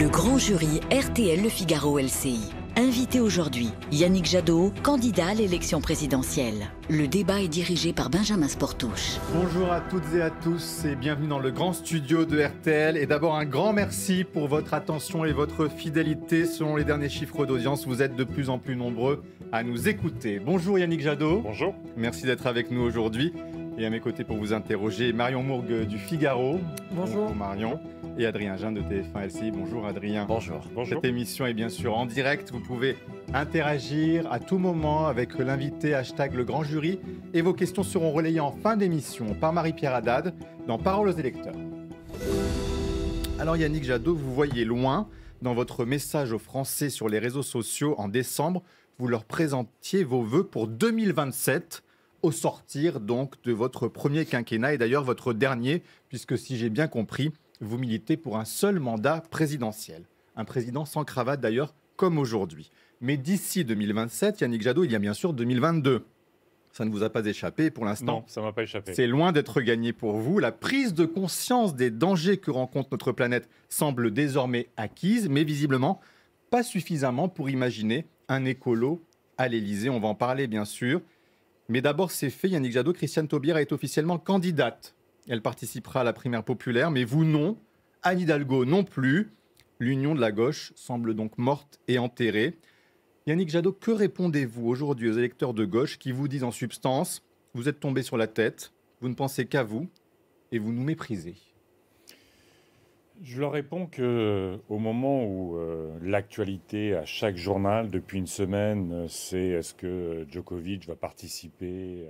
Le grand jury RTL Le Figaro LCI. Invité aujourd'hui, Yannick Jadot, candidat à l'élection présidentielle. Le débat est dirigé par Benjamin Sportouche. Bonjour à toutes et à tous et bienvenue dans le grand studio de RTL. Et d'abord un grand merci pour votre attention et votre fidélité. Selon les derniers chiffres d'audience, vous êtes de plus en plus nombreux à nous écouter. Bonjour Yannick Jadot. Bonjour. Merci d'être avec nous aujourd'hui. Et à mes côtés pour vous interroger, Marion Mourgue du Figaro. Bonjour. Marion. Et Adrien Jeanne de TF1 LCI. Bonjour Adrien. Bonjour. Cette émission est bien sûr en direct. Vous pouvez interagir à tout moment avec l'invité hashtag le grand jury. Et vos questions seront relayées en fin d'émission par Marie-Pierre Haddad dans Paroles aux électeurs. Alors Yannick Jadot, vous voyez loin. Dans votre message aux Français sur les réseaux sociaux en décembre, vous leur présentiez vos vœux pour 2027. Au sortir donc de votre premier quinquennat et d'ailleurs votre dernier, puisque si j'ai bien compris, vous militez pour un seul mandat présidentiel. Un président sans cravate d'ailleurs, comme aujourd'hui. Mais d'ici 2027, Yannick Jadot, il y a bien sûr 2022. Ça ne vous a pas échappé pour l'instant. Non, ça ne m'a pas échappé. C'est loin d'être gagné pour vous. La prise de conscience des dangers que rencontre notre planète semble désormais acquise, mais visiblement pas suffisamment pour imaginer un écolo à l'Élysée. On va en parler bien sûr. Mais d'abord, c'est fait, Yannick Jadot, Christiane Taubira est officiellement candidate. Elle participera à la primaire populaire, mais vous non, Anne Hidalgo non plus. L'union de la gauche semble donc morte et enterrée. Yannick Jadot, que répondez-vous aujourd'hui aux électeurs de gauche qui vous disent en substance « Vous êtes tombé sur la tête, vous ne pensez qu'à vous et vous nous méprisez ». Je leur réponds qu'au moment où l'actualité à chaque journal depuis une semaine, c'est est-ce que Djokovic va participer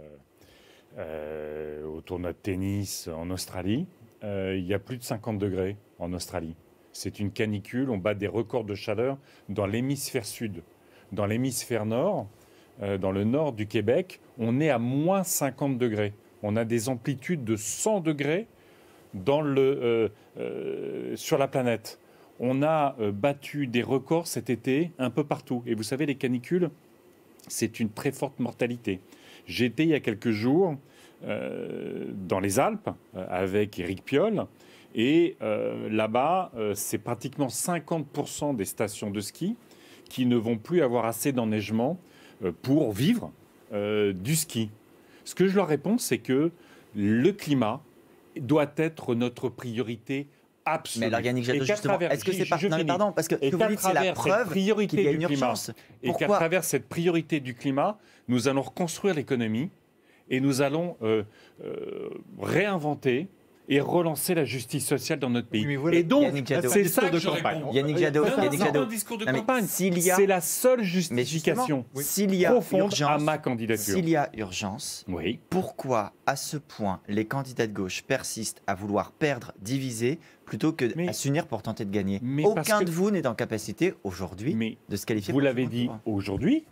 au tournoi de tennis en Australie, il y a plus de 50 degrés en Australie. C'est une canicule, on bat des records de chaleur dans l'hémisphère sud. Dans l'hémisphère nord, dans le nord du Québec, on est à moins 50 degrés. On a des amplitudes de 100 degrés sur la planète. On a battu des records cet été un peu partout. Et vous savez, les canicules, c'est une très forte mortalité. J'étais il y a quelques jours dans les Alpes avec Éric Piolle. Et là-bas, c'est pratiquement 50% des stations de ski qui ne vont plus avoir assez d'enneigement pour vivre du ski. Ce que je leur réponds, c'est que le climat doit être notre priorité absolue. Mais alors Yannick Jadot, justement, est-ce que c'est pas... Non mais pardon, parce que vous dites c'est la preuve qu'il y a une urgence. Et qu'à travers cette priorité du climat, nous allons reconstruire l'économie et nous allons réinventer et relancer la justice sociale dans notre pays. Oui, et donc, c'est ça que je réponds. Yannick Jadot, c'est un discours de campagne. C'est la seule justification profonde à ma candidature. S'il y a urgence, oui. Pourquoi, à ce point, les candidats de gauche persistent à vouloir perdre, diviser, plutôt que à s'unir pour tenter de gagner? Aucun de vous n'est en capacité, aujourd'hui, de se qualifier. Vous l'avez dit aujourd'hui.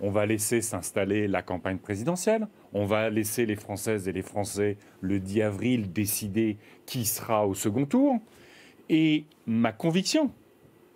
On va laisser s'installer la campagne présidentielle. On va laisser les Françaises et les Français, le 10 avril, décider qui sera au second tour. Et ma conviction,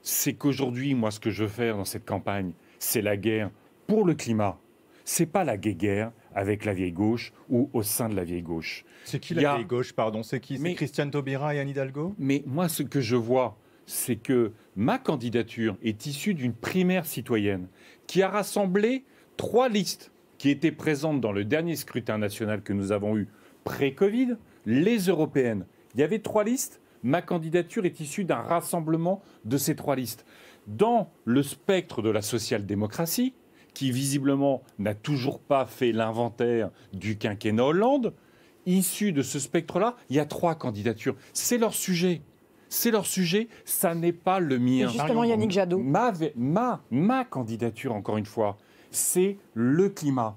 c'est qu'aujourd'hui, moi, ce que je veux faire dans cette campagne, c'est la guerre pour le climat. C'est pas la guerre avec la vieille gauche ou au sein de la vieille gauche. C'est qui la vieille gauche, pardon? C'est qui? C'est Christiane Taubira et Anne Hidalgo? Mais moi, ce que je vois, c'est que ma candidature est issue d'une primaire citoyenne qui a rassemblé 3 listes qui étaient présentes dans le dernier scrutin national que nous avons eu pré-Covid, les européennes. Il y avait 3 listes. Ma candidature est issue d'un rassemblement de ces 3 listes. Dans le spectre de la social-démocratie, qui visiblement n'a toujours pas fait l'inventaire du quinquennat Hollande, issu de ce spectre-là, il y a 3 candidatures. C'est leur sujet. C'est leur sujet, ça n'est pas le mien. Et justement, Yannick Jadot. Ma candidature, encore une fois, c'est le climat,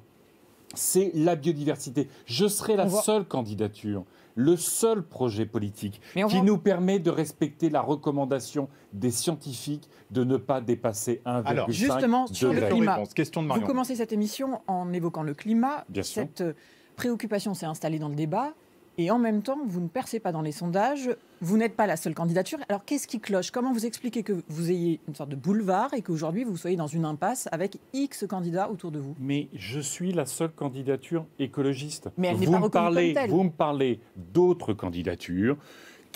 c'est la biodiversité. Je serai la seule candidature, le seul projet politique qui nous permet de respecter la recommandation des scientifiques de ne pas dépasser 1,5 degré. Alors, justement, sur le climat, question de Marion. Vous commencez cette émission en évoquant le climat. Bien sûr. Cette préoccupation s'est installée dans le débat. Et en même temps, vous ne percez pas dans les sondages, vous n'êtes pas la seule candidature. Alors qu'est-ce qui cloche? Comment vous expliquez que vous ayez une sorte de boulevard et qu'aujourd'hui vous soyez dans une impasse avec X candidats autour de vous? Mais je suis la seule candidature écologiste. Mais elle n'est pas reconnue comme telle. Vous me parlez d'autres candidatures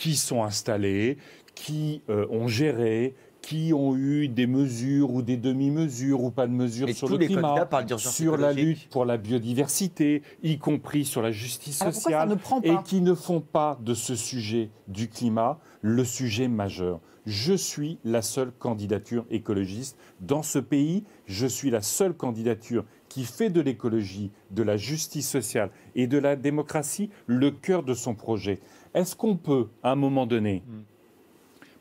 qui sont installés, qui ont géré, qui ont eu des mesures ou des demi-mesures ou pas de mesures sur le climat, sur la lutte pour la biodiversité, y compris sur la justice sociale, et qui ne font pas de ce sujet du climat le sujet majeur. Je suis la seule candidature écologiste dans ce pays. Je suis la seule candidature qui fait de l'écologie, de la justice sociale et de la démocratie le cœur de son projet. Est-ce qu'on peut, à un moment donné,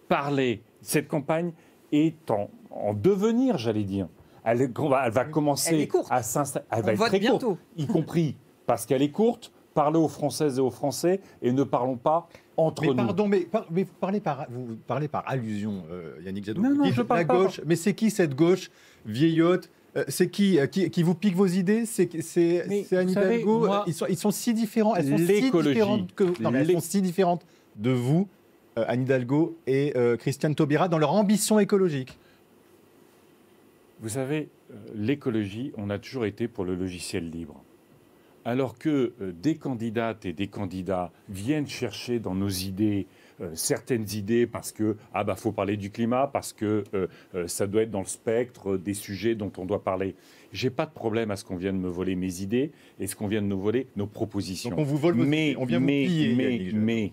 parler... Cette campagne est en devenir, j'allais dire. Elle va commencer à s'installer. Elle va être très courte, y compris parce qu'elle est courte. Parlez aux Françaises et aux Français et ne parlons pas entre nous. Pardon, mais vous parlez par allusion, Yannick Jadot. Non, je parle pas. Gauche, mais c'est qui cette gauche vieillotte? C'est qui vous pique vos idées? C'est Anne Hidalgo. Ils sont si différents. Elles sont si différentes de vous. Anne Hidalgo et Christiane Taubira dans leur ambition écologique. Vous savez, l'écologie, on a toujours été pour le logiciel libre. Alors que des candidates et des candidats viennent chercher dans nos idées certaines idées parce que faut parler du climat, parce que ça doit être dans le spectre des sujets dont on doit parler. J'ai pas de problème à ce qu'on vienne me voler mes idées et ce qu'on vienne nous voler nos propositions. Donc on vous vole, on vient vous piller. Mais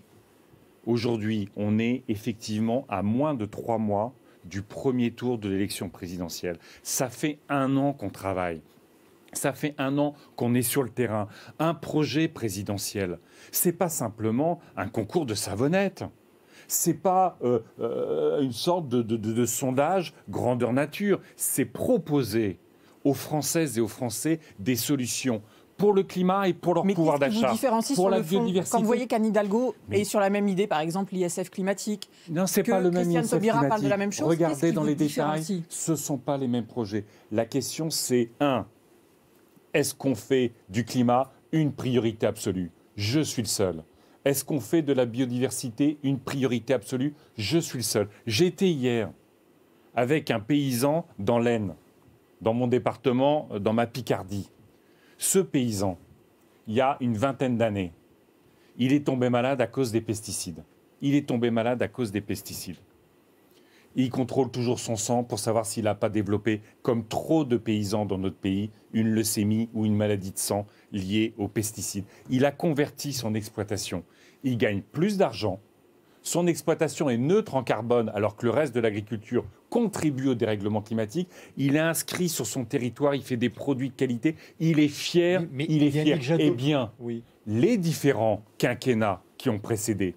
aujourd'hui, on est effectivement à moins de 3 mois du premier tour de l'élection présidentielle. Ça fait 1 an qu'on travaille. Ça fait 1 an qu'on est sur le terrain. Un projet présidentiel, c'est pas simplement un concours de savonnettes. C'est pas une sorte de sondage grandeur nature. C'est proposer aux Françaises et aux Français des solutions pour le climat et pour leur pouvoir d'achat, pour la biodiversité. Quand vous voyez qu'Anne Hidalgo est sur la même idée, par exemple l'ISF climatique, non, c'est pas le même Christiane ISF Taubira climatique. parle de la même chose. Regardez dans les détails, ce ne sont pas les mêmes projets. La question, c'est est-ce qu'on fait du climat une priorité absolue? Je suis le seul. Est-ce qu'on fait de la biodiversité une priorité absolue? Je suis le seul. J'étais hier avec un paysan dans l'Aisne, dans mon département, dans ma Picardie. Ce paysan, il y a une vingtaine d'années, il est tombé malade à cause des pesticides. Il contrôle toujours son sang pour savoir s'il n'a pas développé, comme trop de paysans dans notre pays, une leucémie ou une maladie de sang liée aux pesticides. Il a converti son exploitation. Il gagne plus d'argent. Son exploitation est neutre en carbone alors que le reste de l'agriculture contribue au dérèglement climatique. Il est inscrit sur son territoire, il fait des produits de qualité. Il est fier, Eh bien, les différents quinquennats qui ont précédé,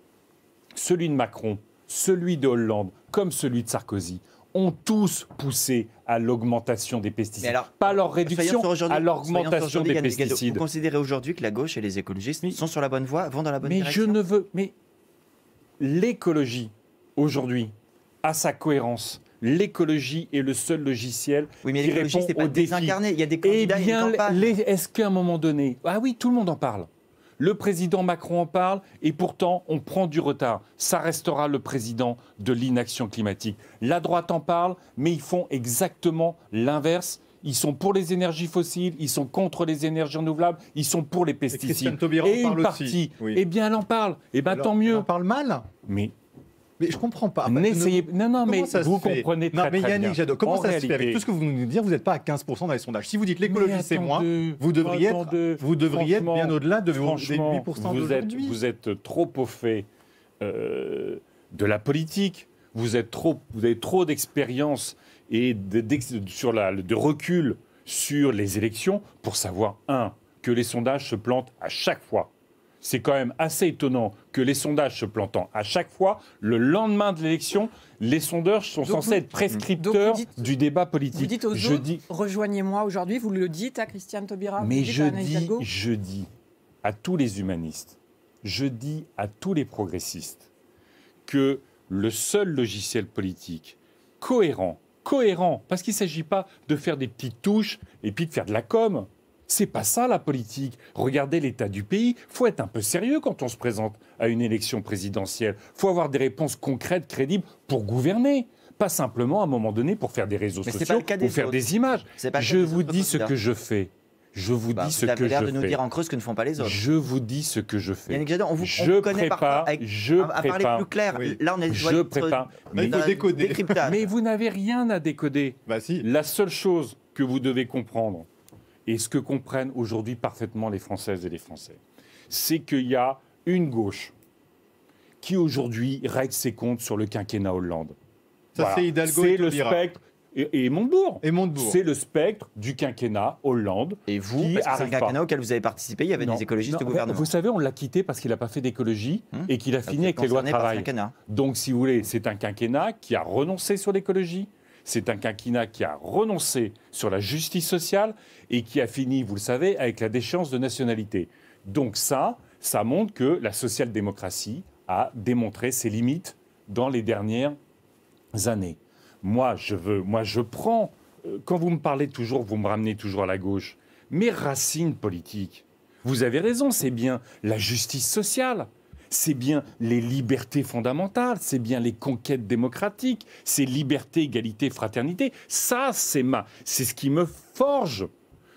celui de Macron, celui de Hollande, comme celui de Sarkozy, ont tous poussé à l'augmentation des pesticides. Alors, pas leur réduction, à l'augmentation des pesticides. Vous considérez aujourd'hui que la gauche et les écologistes sont sur la bonne voie, vont dans la bonne direction? Mais l'écologie, aujourd'hui, a sa cohérence. L'écologie est le seul logiciel qui répond aux défis. Désincarné. Il y a des candidats, il y a une campagne. Est-ce qu'à un moment donné... Ah oui, tout le monde en parle. Le président Macron en parle et pourtant on prend du retard. Ça restera le président de l'inaction climatique. La droite en parle, mais ils font exactement l'inverse. Ils sont pour les énergies fossiles, ils sont contre les énergies renouvelables, ils sont pour les pesticides. Et une partie, eh bien elle en parle. Eh bien tant mieux. Elle en parle mal. Mais je comprends pas. N'essayez... Non, mais vous comprenez très bien. Yannick Jadot, comment ça se fait? Avec tout ce que vous nous dites, vous n'êtes pas à 15% dans les sondages. Si vous dites l'écologie c'est moins, vous devriez être bien au-delà de vos 8% d'aujourd'hui. Vous êtes trop au fait de la politique. Vous avez trop d'expérience et de recul sur les élections pour savoir, que les sondages se plantent à chaque fois. C'est quand même assez étonnant que les sondages se plantant à chaque fois, le lendemain de l'élection, les sondeurs sont censés être prescripteurs du débat politique. Vous dites aux autres, rejoignez-moi aujourd'hui, vous le dites à Christiane Taubira, mais je dis à tous les humanistes, je dis à tous les progressistes que le seul logiciel politique cohérent, parce qu'il ne s'agit pas de faire des petites touches et puis de faire de la com'. C'est pas ça la politique. Regardez l'état du pays. Il faut être un peu sérieux quand on se présente à une élection présidentielle. Il faut avoir des réponses concrètes, crédibles pour gouverner. Pas simplement à un moment donné pour faire des réseaux sociaux ou faire des images. Je vous dis ce que je fais. Je vous dis ce que je fais. Vous avez l'air de nous dire en creux ce que ne font pas les autres. Je vous dis ce que je fais. Yannick Jadot, on vous connaît parfois à parler plus clair. Oui. Là, on est je prépare. Mais il faut décoder. Mais vous n'avez rien à décoder. Bah si. La seule chose que vous devez comprendre, et ce que comprennent aujourd'hui parfaitement les Françaises et les Français, c'est qu'il y a une gauche qui aujourd'hui règle ses comptes sur le quinquennat Hollande. Ça, Voilà. c'est Hidalgo C'est et le Taubira. spectre. Et Montebourg. Et Montebourg. C'est le spectre du quinquennat Hollande. Et vous, qui parce que c'est un arrive pas. quinquennat auquel vous avez participé, il y avait Non, des écologistes non, au gouvernement. Vous savez, on l'a quitté parce qu'il n'a pas fait d'écologie et qu'il a fini avec les lois de Concerné par ce travail. quinquennat. Donc, si vous voulez, c'est un quinquennat qui a renoncé sur l'écologie, c'est un quinquennat qui a renoncé sur la justice sociale et qui a fini, vous le savez, avec la déchéance de nationalité. Donc ça montre que la social-démocratie a démontré ses limites dans les dernières années. Moi, je prends, quand vous me parlez toujours, vous me ramenez toujours à la gauche, mes racines politiques. Vous avez raison, c'est bien la justice sociale. C'est bien les libertés fondamentales, c'est bien les conquêtes démocratiques, c'est liberté, égalité, fraternité. Ça, c'est ce qui me forge.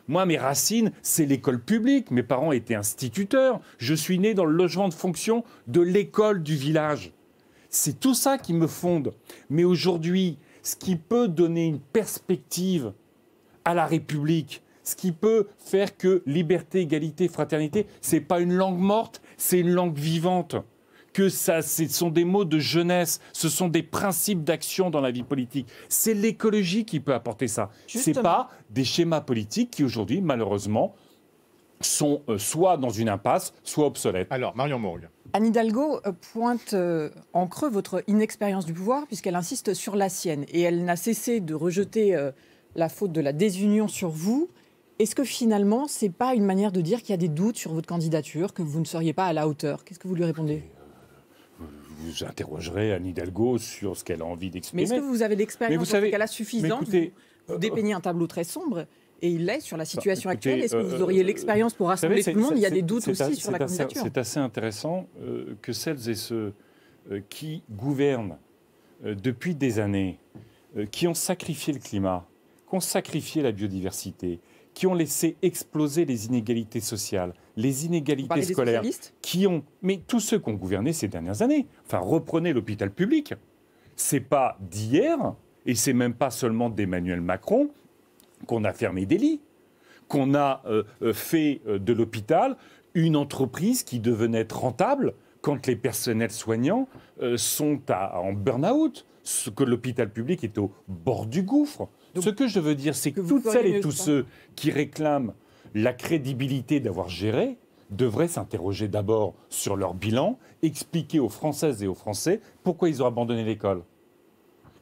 Moi, mes racines, c'est l'école publique. Mes parents étaient instituteurs. Je suis né dans le logement de fonction de l'école du village. C'est tout ça qui me fonde. Mais aujourd'hui, ce qui peut donner une perspective à la République, ce qui peut faire que liberté, égalité, fraternité, c'est pas une langue morte, c'est une langue vivante. Que ça, ce sont des mots de jeunesse, ce sont des principes d'action dans la vie politique. C'est l'écologie qui peut apporter ça. C'est pas des schémas politiques qui aujourd'hui, malheureusement, sont soit dans une impasse, soit obsolètes. Alors, Marion Mourgue. Anne Hidalgo pointe en creux votre inexpérience du pouvoir puisqu'elle insiste sur la sienne et elle n'a cessé de rejeter la faute de la désunion sur vous. Est-ce que finalement, ce n'est pas une manière de dire qu'il y a des doutes sur votre candidature, que vous ne seriez pas à la hauteur? Qu'est-ce que vous lui répondez? Vous interrogerez Anne Hidalgo sur ce qu'elle a envie d'exprimer. Mais est-ce que vous avez l'expérience qu'elle a suffisante? Écoutez, vous dépeignez un tableau très sombre. Et il l'est sur la situation actuelle. Est-ce que vous auriez l'expérience pour rassembler tout le monde? Il y a des doutes aussi sur la candidature. C'est assez intéressant que celles et ceux qui gouvernent depuis des années, qui ont sacrifié le climat, qui ont sacrifié la biodiversité, qui ont laissé exploser les inégalités sociales, les inégalités scolaires, mais tous ceux qui ont gouverné ces dernières années. Enfin, reprenez l'hôpital public. C'est pas d'hier, et c'est même pas seulement d'Emmanuel Macron, qu'on a fermé des lits, qu'on a fait de l'hôpital une entreprise qui devenait être rentable quand les personnels soignants sont en burn-out, que l'hôpital public est au bord du gouffre. Donc, ce que je veux dire, c'est que toutes celles et tous ceux qui réclament la crédibilité d'avoir géré devraient s'interroger d'abord sur leur bilan, expliquer aux Françaises et aux Français pourquoi ils ont abandonné l'école,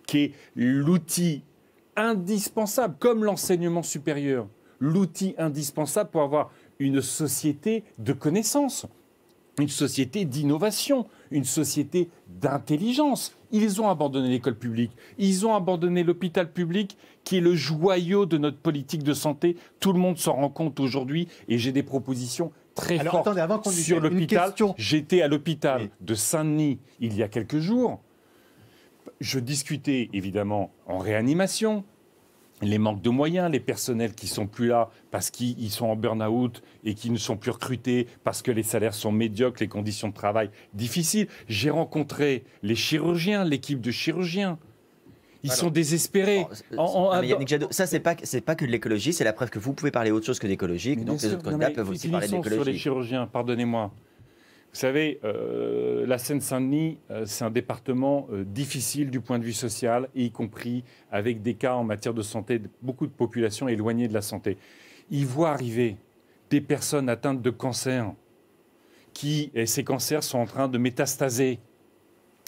qui est l'outil indispensable, comme l'enseignement supérieur, l'outil indispensable pour avoir une société de connaissances, une société d'innovation, une société d'intelligence. Ils ont abandonné l'école publique, ils ont abandonné l'hôpital public qui est le joyau de notre politique de santé. Tout le monde s'en rend compte aujourd'hui et j'ai des propositions très fortes sur l'hôpital. J'étais à l'hôpital de Saint-Denis il y a quelques jours. Je discutais évidemment en réanimation, les manques de moyens, les personnels qui ne sont plus là parce qu'ils sont en burn-out et qui ne sont plus recrutés, parce que les salaires sont médiocres, les conditions de travail difficiles. J'ai rencontré les chirurgiens, l'équipe de chirurgiens. Ils sont désespérés. Yannick Jadot, ça, c'est pas que de l'écologie, c'est la preuve que vous pouvez parler autre chose que d'écologie, donc les autres candidats peuvent aussi parler d'écologie. Sur les chirurgiens, pardonnez-moi. Vous savez, la Seine-Saint-Denis, c'est un département difficile du point de vue social, y compris avec des cas en matière de santé, beaucoup de populations éloignées de la santé. Ils voient arriver des personnes atteintes de cancer, et ces cancers sont en train de métastaser.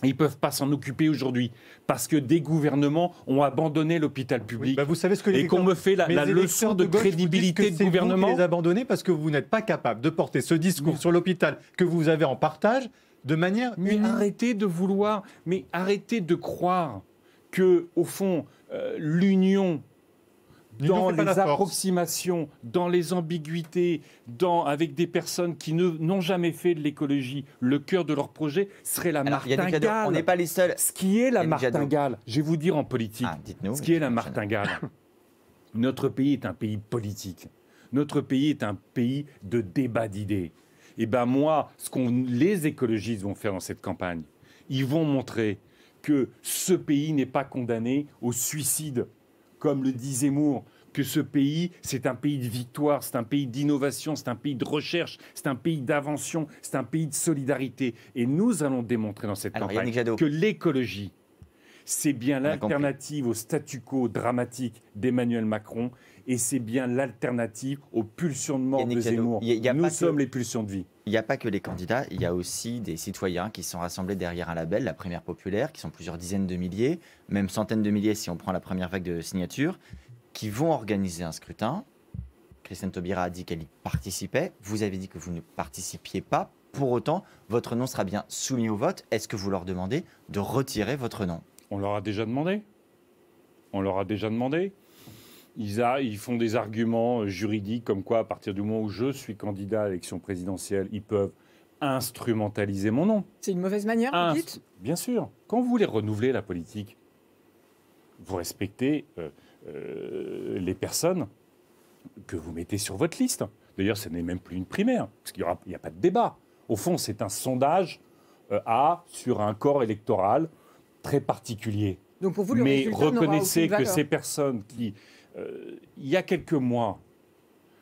Ils ne peuvent pas s'en occuper aujourd'hui parce que des gouvernements ont abandonné l'hôpital public. Vous savez ce que et qu'on me fait la leçon de crédibilité de gouvernement. Vous les abandonnez parce que vous n'êtes pas capable de porter ce discours sur l'hôpital que vous avez en partage de manière unie. Arrêtez de vouloir, mais arrêtez de croire que, au fond, l'union dans les approximations, dans les ambiguïtés, avec des personnes qui n'ont jamais fait de l'écologie, le cœur de leur projet serait la martingale. On n'est pas les seuls. Ce qui est la martingale, je vais vous dire en politique, ce qui est la martingale. Notre pays est un pays politique. Notre pays est un pays de débat d'idées. Et ben moi, ce que les écologistes vont faire dans cette campagne, ils vont montrer que ce pays n'est pas condamné au suicide, comme le dit Zemmour, que ce pays, c'est un pays de victoire, c'est un pays d'innovation, c'est un pays de recherche, c'est un pays d'invention, c'est un pays de solidarité. Et nous allons démontrer dans cette campagne que l'écologie, c'est bien l'alternative au statu quo dramatique d'Emmanuel Macron et c'est bien l'alternative aux pulsions de mort de Zemmour. Nous sommes les pulsions de vie. Il n'y a pas que les candidats, il y a aussi des citoyens qui sont rassemblés derrière un label, la Primaire Populaire, qui sont plusieurs dizaines de milliers, même centaines de milliers si on prend la première vague de signatures, qui vont organiser un scrutin. Christiane Taubira a dit qu'elle y participait. Vous avez dit que vous ne participiez pas. Pour autant, votre nom sera bien soumis au vote. Est-ce que vous leur demandez de retirer votre nom ? On leur a déjà demandé. Ils font des arguments juridiques comme quoi, à partir du moment où je suis candidat à l'élection présidentielle, ils peuvent instrumentaliser mon nom. C'est une mauvaise manière, vous dites ? Bien sûr. Quand vous voulez renouveler la politique, vous respectez les personnes que vous mettez sur votre liste. D'ailleurs, ce n'est même plus une primaire, parce qu'il n'y a pas de débat. Au fond, c'est un sondage sur un corps électoral très particulier. Donc pour vous, le mais reconnaissez que ces personnes qui, il y a quelques mois,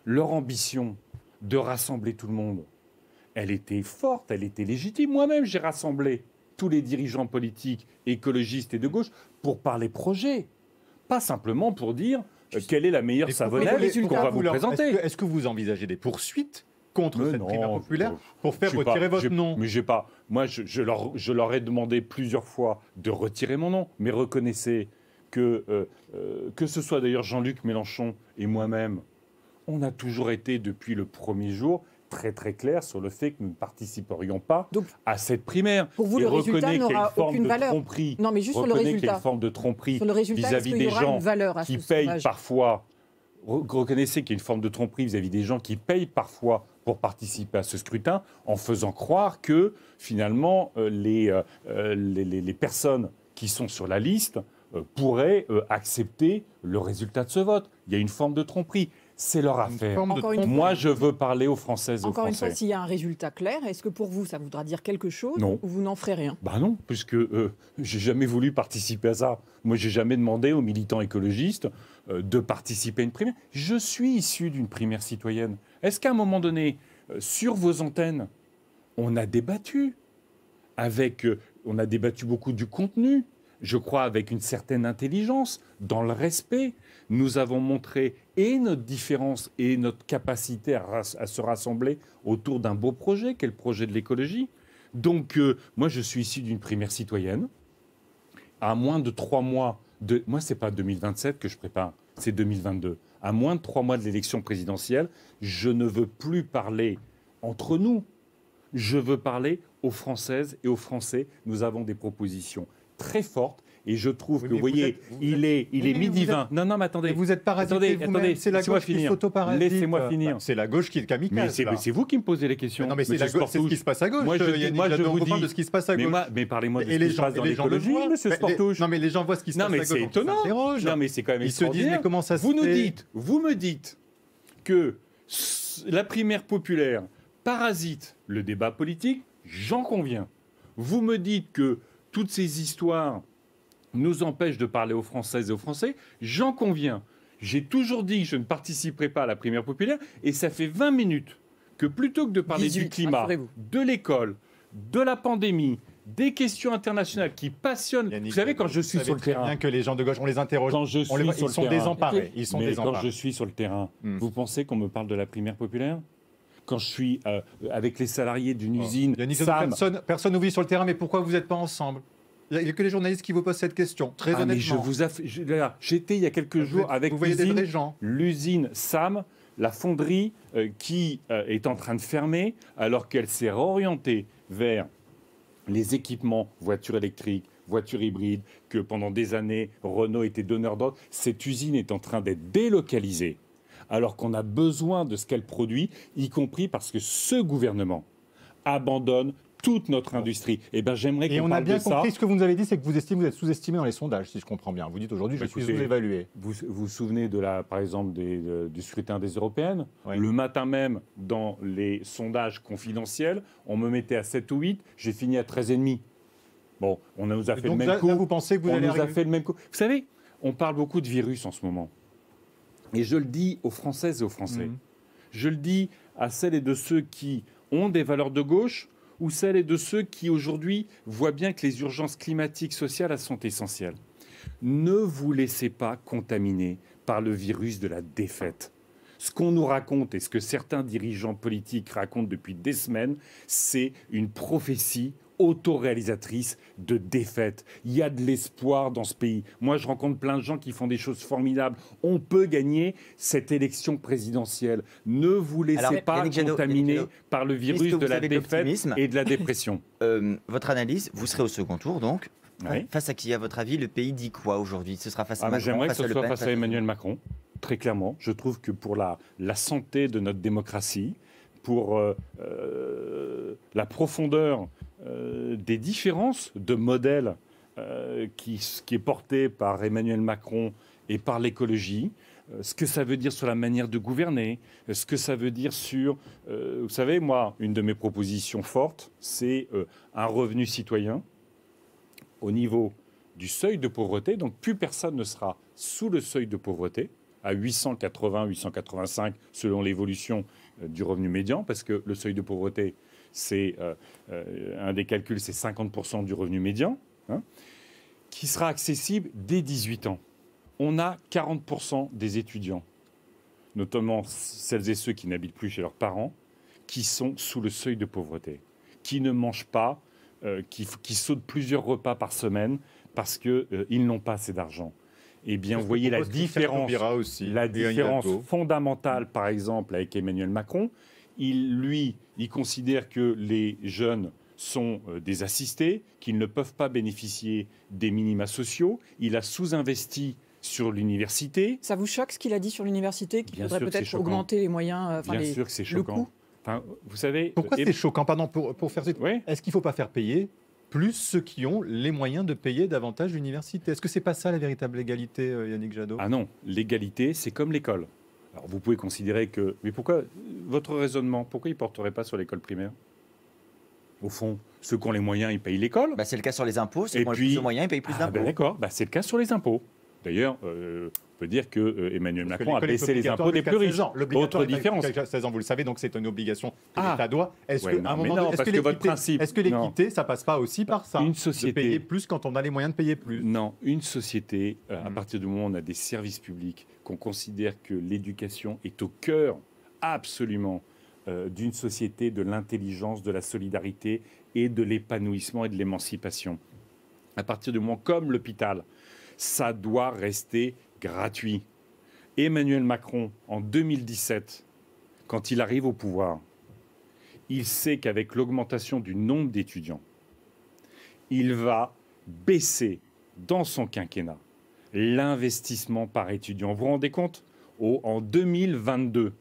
leur ambition de rassembler tout le monde, elle était forte, elle était légitime. Moi-même, j'ai rassemblé tous les dirigeants politiques, écologistes et de gauche pour parler projet. Pas simplement pour dire quelle est la meilleure savonnette qu'on va vous présenter. Est-ce que vous envisagez des poursuites contre cette primaire populaire pour faire retirer votre nom? Mais j'ai pas. Moi, je leur ai demandé plusieurs fois de retirer mon nom. Mais reconnaissez que ce soit d'ailleurs Jean-Luc Mélenchon et moi-même, on a toujours été depuis le premier jour très très clair sur le fait que nous ne participerions pas à cette primaire. Pour vous, le résultat n'aura aucune valeur. Non, mais juste sur le résultat. Qu'il y a une forme de tromperie vis-à-vis des gens qui payent parfois. Reconnaissez qu'il y a une forme de tromperie vis-à-vis des gens qui payent parfois pour participer à ce scrutin en faisant croire que finalement les personnes qui sont sur la liste pourraient accepter le résultat de ce vote. Il y a une forme de tromperie. C'est leur affaire. Moi, je veux parler aux Françaises et aux Français. Encore une fois, s'il y a un résultat clair, est-ce que pour vous, ça voudra dire quelque chose ou vous n'en ferez rien? Non, puisque j'ai jamais voulu participer à ça. Moi, j'ai jamais demandé aux militants écologistes de participer à une primaire. Je suis issu d'une primaire citoyenne. Est-ce qu'à un moment donné, sur vos antennes, on a débattu on a débattu beaucoup du contenu, je crois avec une certaine intelligence, dans le respect. Nous avons montré et notre différence et notre capacité à se rassembler autour d'un beau projet, qu'est le projet de l'écologie. Donc, moi, je suis issu d'une primaire citoyenne. À moins de 3 mois moi, ce n'est pas 2027 que je prépare, c'est 2022. À moins de 3 mois de l'élection présidentielle, je ne veux plus parler entre nous. Je veux parler aux Françaises et aux Français. Nous avons des propositions très fortes. Et je trouve que, vous voyez, il est midi 20. Non, mais attendez. Vous êtes parasité vous-même. C'est la gauche qui s'auto-parasite. Laissez-moi finir. C'est la gauche qui est kamikaze. Mais c'est vous qui me posez les questions. Non, mais c'est ce qui se passe à gauche. Moi, je vous dis de ce qui se passe à gauche. Mais parlez-moi de ce qui se passe dans l'écologie, monsieur Sportouche. Non, mais les gens voient ce qui se passe à gauche. Non, mais c'est étonnant. Non, mais c'est quand même extraordinaire. Ils se disent, mais comment ça se fait? Vous me dites que la primaire populaire parasite le débat politique, j'en conviens. Vous me dites que toutes ces histoires nous empêchent de parler aux Françaises et aux Français, j'en conviens. J'ai toujours dit que je ne participerai pas à la primaire populaire, et ça fait 20 minutes que plutôt que de parler du climat, de l'école, de la pandémie, des questions internationales qui passionnent... Yannick, vous savez, quand je suis sur le terrain... bien que les gens de gauche, on les interroge, ils sont désemparés. Quand je suis sur le terrain, vous pensez qu'on me parle de la primaire populaire ? Quand je suis avec les salariés d'une usine... Yannick, personne n'oublie sur le terrain, mais pourquoi vous n'êtes pas ensemble ? Il n'y a que les journalistes qui vous posent cette question, très honnêtement. J'étais il y a quelques jours avec l'usine SAM, la fonderie qui est en train de fermer alors qu'elle s'est réorientée vers les équipements, voitures électriques, voitures hybrides, que pendant des années Renault était donneur d'ordre. Cette usine est en train d'être délocalisée alors qu'on a besoin de ce qu'elle produit, y compris parce que ce gouvernement abandonne toute notre industrie. Eh ben, j'aimerais Et qu'on on a parle bien de ça. compris ce que vous nous avez dit, c'est que vous estimez que vous êtes sous-estimé dans les sondages, si je comprends bien. Vous dites aujourd'hui, je suis Écoutez, sous-évalué. Vous vous souvenez, par exemple, du scrutin des européennes. Oui. Le matin même, dans les sondages confidentiels, on me mettait à 7 ou 8, j'ai fini à 13,5. Bon, on nous a fait Donc le même coup. là, vous pensez que vous On allez nous a arriver fait le même coup. Vous savez, on parle beaucoup de virus en ce moment. Et je le dis aux Françaises et aux Français. Je le dis à celles et de ceux qui ont des valeurs de gauche ou celles et de ceux qui, aujourd'hui, voient bien que les urgences climatiques, sociales sont essentielles. Ne vous laissez pas contaminer par le virus de la défaite. Ce qu'on nous raconte et ce que certains dirigeants politiques racontent depuis des semaines, c'est une prophétie autoréalisatrice de défaite. Il y a de l'espoir dans ce pays. Moi, je rencontre plein de gens qui font des choses formidables. On peut gagner cette élection présidentielle. Ne vous laissez pas Yannick Jadot, contaminer par le virus puisque de vous la avez de défaite l'optimisme, et de la dépression. Votre analyse, vous serez au second tour, donc. Oui. Face à qui, à votre avis, le pays dit quoi aujourd'hui? Ce sera face à Ah, mais Macron, j'aimerais que face à ce Le soit Pen, face à Emmanuel Macron, très clairement. Je trouve que pour la santé de notre démocratie, pour la profondeur des différences de modèles qui est portée par Emmanuel Macron et par l'écologie, ce que ça veut dire sur la manière de gouverner, ce que ça veut dire sur... vous savez, moi, une de mes propositions fortes, c'est un revenu citoyen au niveau du seuil de pauvreté. Donc, plus personne ne sera sous le seuil de pauvreté, à 880, 885, selon l'évolution du revenu médian, parce que le seuil de pauvreté, c'est un des calculs, c'est 50% du revenu médian, hein, qui sera accessible dès 18 ans. On a 40% des étudiants, notamment celles et ceux qui n'habitent plus chez leurs parents, qui sont sous le seuil de pauvreté, qui ne mangent pas, qui sautent plusieurs repas par semaine parce qu'ils n'ont pas assez d'argent. Eh bien, vous voyez la différence fondamentale, par exemple, avec Emmanuel Macron. Il considère que les jeunes sont des assistés, qu'ils ne peuvent pas bénéficier des minima sociaux. Il a sous-investi sur l'université. Ça vous choque ce qu'il a dit sur l'université, qu'il Bien faudrait sûr que peut-être c'est choquant. augmenter les moyens, Bien sûr que c'est choquant. le coût? Enfin, vous savez, Pourquoi c'est choquant? Pardon, pour faire... Oui. Est-ce qu'il ne faut pas faire payer plus ceux qui ont les moyens de payer davantage l'université? Est-ce que c'est pas ça la véritable égalité, Yannick Jadot? Ah non, l'égalité, c'est comme l'école. Alors vous pouvez considérer que... Mais pourquoi, votre raisonnement, pourquoi il ne porterait pas sur l'école primaire? Au fond, ceux qui ont les moyens, ils payent l'école. C'est le cas sur les impôts. Ceux Et qui ont le puis- plus de moyens, ils payent plus d'impôts. D'accord, c'est le cas sur les impôts. D'ailleurs, on peut dire que Emmanuel Parce que Macron a l'école est baissé les obligatoire impôts des jusqu'à plus 16 riches. ans. L'obligatoire Autre est différence. jusqu'à 16 ans, vous le savez, donc c'est une obligation que Ah. l'État doit. Est-ce Ouais, qu'à un non, mais moment non, donné, parce que votre principe- est-ce que l'équité, ça passe pas aussi par ça? Une De société- payer plus quand on a les moyens de payer plus. Non, une société, à partir du moment où on a des services publics, qu'on considère que l'éducation est au cœur absolument d'une société, de l'intelligence, de la solidarité et de l'épanouissement et de l'émancipation. À partir du moment, comme l'hôpital, ça doit rester gratuit. Emmanuel Macron, en 2017, quand il arrive au pouvoir, il sait qu'avec l'augmentation du nombre d'étudiants, il va baisser dans son quinquennat l'investissement par étudiant. Vous vous rendez compte? En 2022,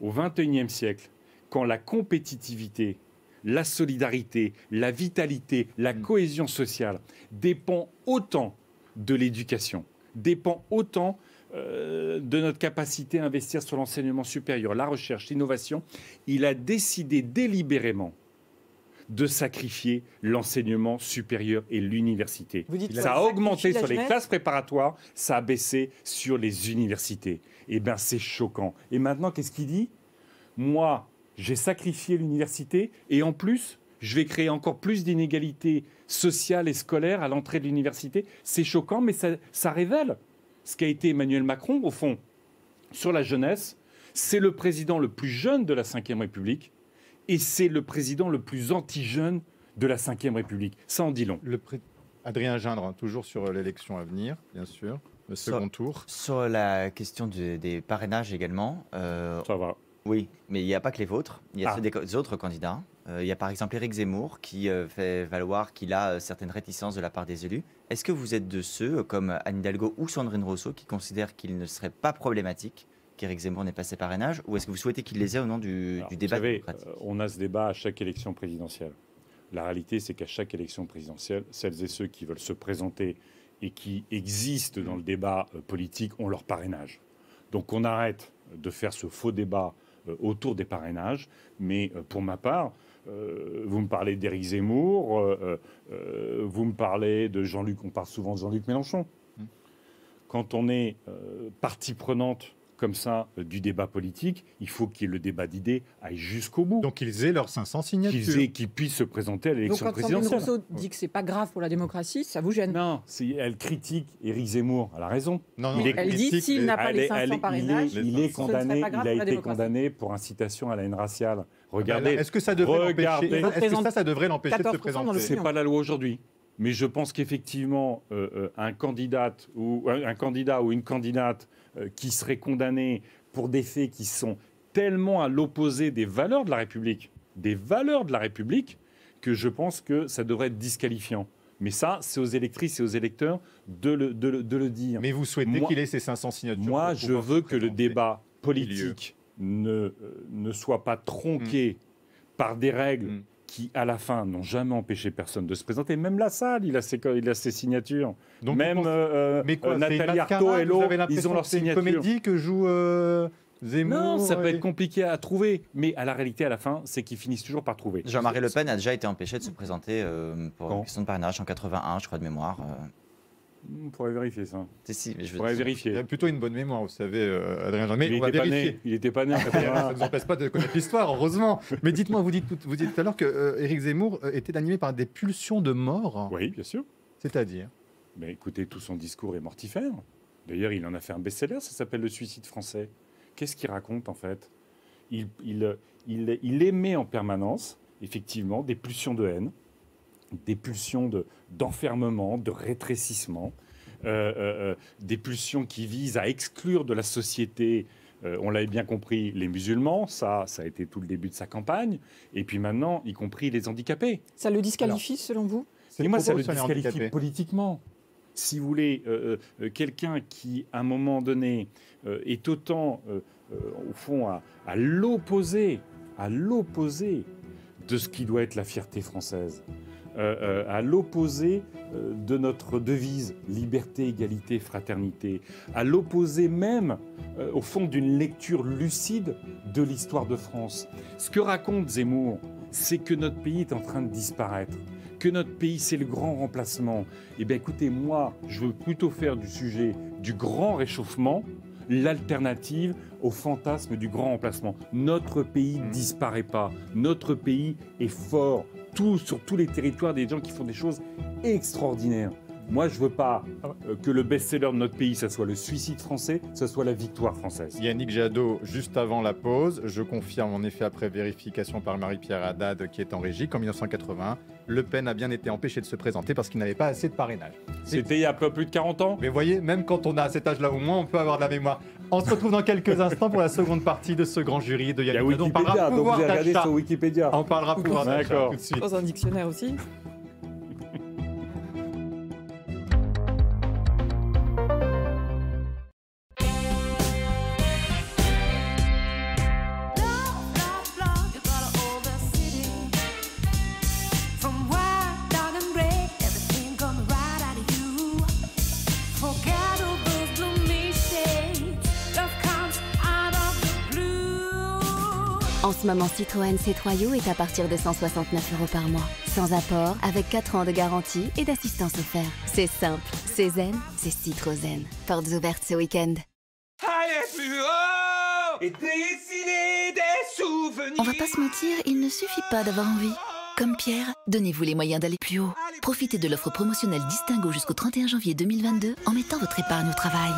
au XXIe siècle, quand la compétitivité, la solidarité, la vitalité, la cohésion sociale dépend autant de l'éducation, dépend autant de notre capacité à investir sur l'enseignement supérieur, la recherche, l'innovation, il a décidé délibérément de sacrifier l'enseignement supérieur et l'université. Vous dites Ça a sacrifier augmenté la sur les jeunesse? classes préparatoires, ça a baissé sur les universités. Eh bien, c'est choquant. Et maintenant, qu'est-ce qu'il dit? Moi, j'ai sacrifié l'université et en plus, je vais créer encore plus d'inégalités sociales et scolaires à l'entrée de l'université. C'est choquant, mais ça révèle ce qu'a été Emmanuel Macron, au fond, sur la jeunesse. C'est le président le plus jeune de la Ve République et c'est le président le plus anti-jeune de la Ve République. Ça en dit long. Adrien Gindre, toujours sur l'élection à venir, bien sûr, le second tour. Sur la question des parrainages également, Ça va. oui, mais il n'y a pas que les vôtres, il y a Ah. ceux des autres candidats. Il y a par exemple Éric Zemmour qui fait valoir qu'il a certaines réticences de la part des élus. Est-ce que vous êtes de ceux, comme Anne Hidalgo ou Sandrine Rousseau, qui considèrent qu'il ne serait pas problématique qu'Éric Zemmour n'ait pas ses parrainages, ou est-ce que vous souhaitez qu'il les ait au nom du Alors, débat vous savez, démocratique? on a ce débat à chaque élection présidentielle. La réalité, c'est qu'à chaque élection présidentielle, celles et ceux qui veulent se présenter et qui existent dans le débat politique ont leur parrainage. Donc on arrête de faire ce faux débat autour des parrainages. Mais pour ma part, vous me parlez d'Éric Zemmour, vous me parlez de Jean-Luc, on parle souvent de Jean-Luc Mélenchon. Quand on est partie prenante comme ça du débat politique, il faut que le débat d'idées aille jusqu'au bout. Donc qu'ils aient leurs 500 signatures. Qu'ils puissent se présenter à l'élection présidentielle. Donc quand Sandrine Rousseau dit que c'est pas grave pour la démocratie, ça vous gêne? Non, elle critique Éric Zemmour, elle a raison. Non, elle dit s'il n'a pas les 500 parrainages, il est condamné, il a été condamné pour incitation à la haine raciale. Regardez. Est-ce que ça devrait l'empêcher? Est-ce que ça devrait l'empêcher de se présenter? C'est pas la loi aujourd'hui. Mais je pense qu'effectivement, un candidat ou une candidate qui serait condamné pour des faits qui sont tellement à l'opposé des valeurs de la République, que je pense que ça devrait être disqualifiant. Mais ça, c'est aux électrices et aux électeurs de le dire. Mais vous souhaitez qu'il ait ces 500 signatures? Moi, je veux que le débat politique ne soit pas tronqué par des règles qui, à la fin, n'ont jamais empêché personne de se présenter. Même la salle, il a ses signatures. Donc, même Nathalie Arthaud et l'autre, ils ont leurs signatures. C'est une comédie que joue Zemmour? Non, ça peut être compliqué à trouver. Mais à la réalité, à la fin, c'est qu'ils finissent toujours par trouver. Jean-Marie Le Pen a déjà été empêché de se présenter pour une question de parrainage en 81, je crois, de mémoire. On pourrait vérifier ça. On pourrait vérifier. Il a plutôt une bonne mémoire, vous savez, Adrien Jean. Mais on va vérifier. Il n'était pas né. Ça ne nous empêche pas de connaître l'histoire, heureusement. Mais dites-moi, vous dites tout à l'heure que Éric Zemmour était animé par des pulsions de mort. Oui, bien sûr. C'est-à-dire? Mais écoutez, tout son discours est mortifère. D'ailleurs, il en a fait un best-seller, ça s'appelle Le suicide français. Qu'est-ce qu'il raconte, en fait? Il émet en permanence, effectivement, des pulsions de haine, des pulsions d'enfermement, de rétrécissement, des pulsions qui visent à exclure de la société, on l'avait bien compris, les musulmans, ça a été tout le début de sa campagne, et puis maintenant, y compris les handicapés. Ça le disqualifie, selon vous? Et moi, ça le disqualifie politiquement. Si vous voulez, quelqu'un qui, à un moment donné, est autant, au fond, à l'opposé de ce qui doit être la fierté française, à l'opposé de notre devise liberté, égalité, fraternité, à l'opposé même, au fond, d'une lecture lucide de l'histoire de France. Ce que raconte Zemmour, c'est que notre pays est en train de disparaître, que notre pays, c'est le grand remplacement. Eh bien, écoutez, moi, je veux plutôt faire du sujet du grand réchauffement l'alternative au fantasme du grand remplacement. Notre pays ne disparaît pas. Notre pays est fort. Sur tous les territoires, des gens qui font des choses extraordinaires. Moi, je ne veux pas que le best-seller de notre pays, ça soit le suicide français, ça soit la victoire française. Yannick Jadot, juste avant la pause, je confirme en effet après vérification par Marie-Pierre Haddad qui est en régie qu'en 1981, Le Pen a bien été empêché de se présenter parce qu'il n'avait pas assez de parrainage. C'était il y a un peu plus de 40 ans. Mais vous voyez, même quand on a cet âge-là, au moins on peut avoir de la mémoire. On se retrouve dans quelques instants pour la seconde partie de ce grand jury de Yannick Jadot. On parlera pouvoir d'achat. Sur Wikipédia. On parlera pouvoir d'achat tout de suite. Dans un dictionnaire aussi. En ce moment, Citroën C3 Yo est à partir de 169 € par mois. Sans apport, avec 4 ans de garantie et d'assistance offerte. C'est simple, c'est zen, c'est Citroën. Portes ouvertes ce week-end. Allez plus haut et dessiner des souvenirs. On va pas se mentir, il ne suffit pas d'avoir envie. Comme Pierre, donnez-vous les moyens d'aller plus haut. Profitez de l'offre promotionnelle Distingo jusqu'au 31 janvier 2022 en mettant votre épargne au travail.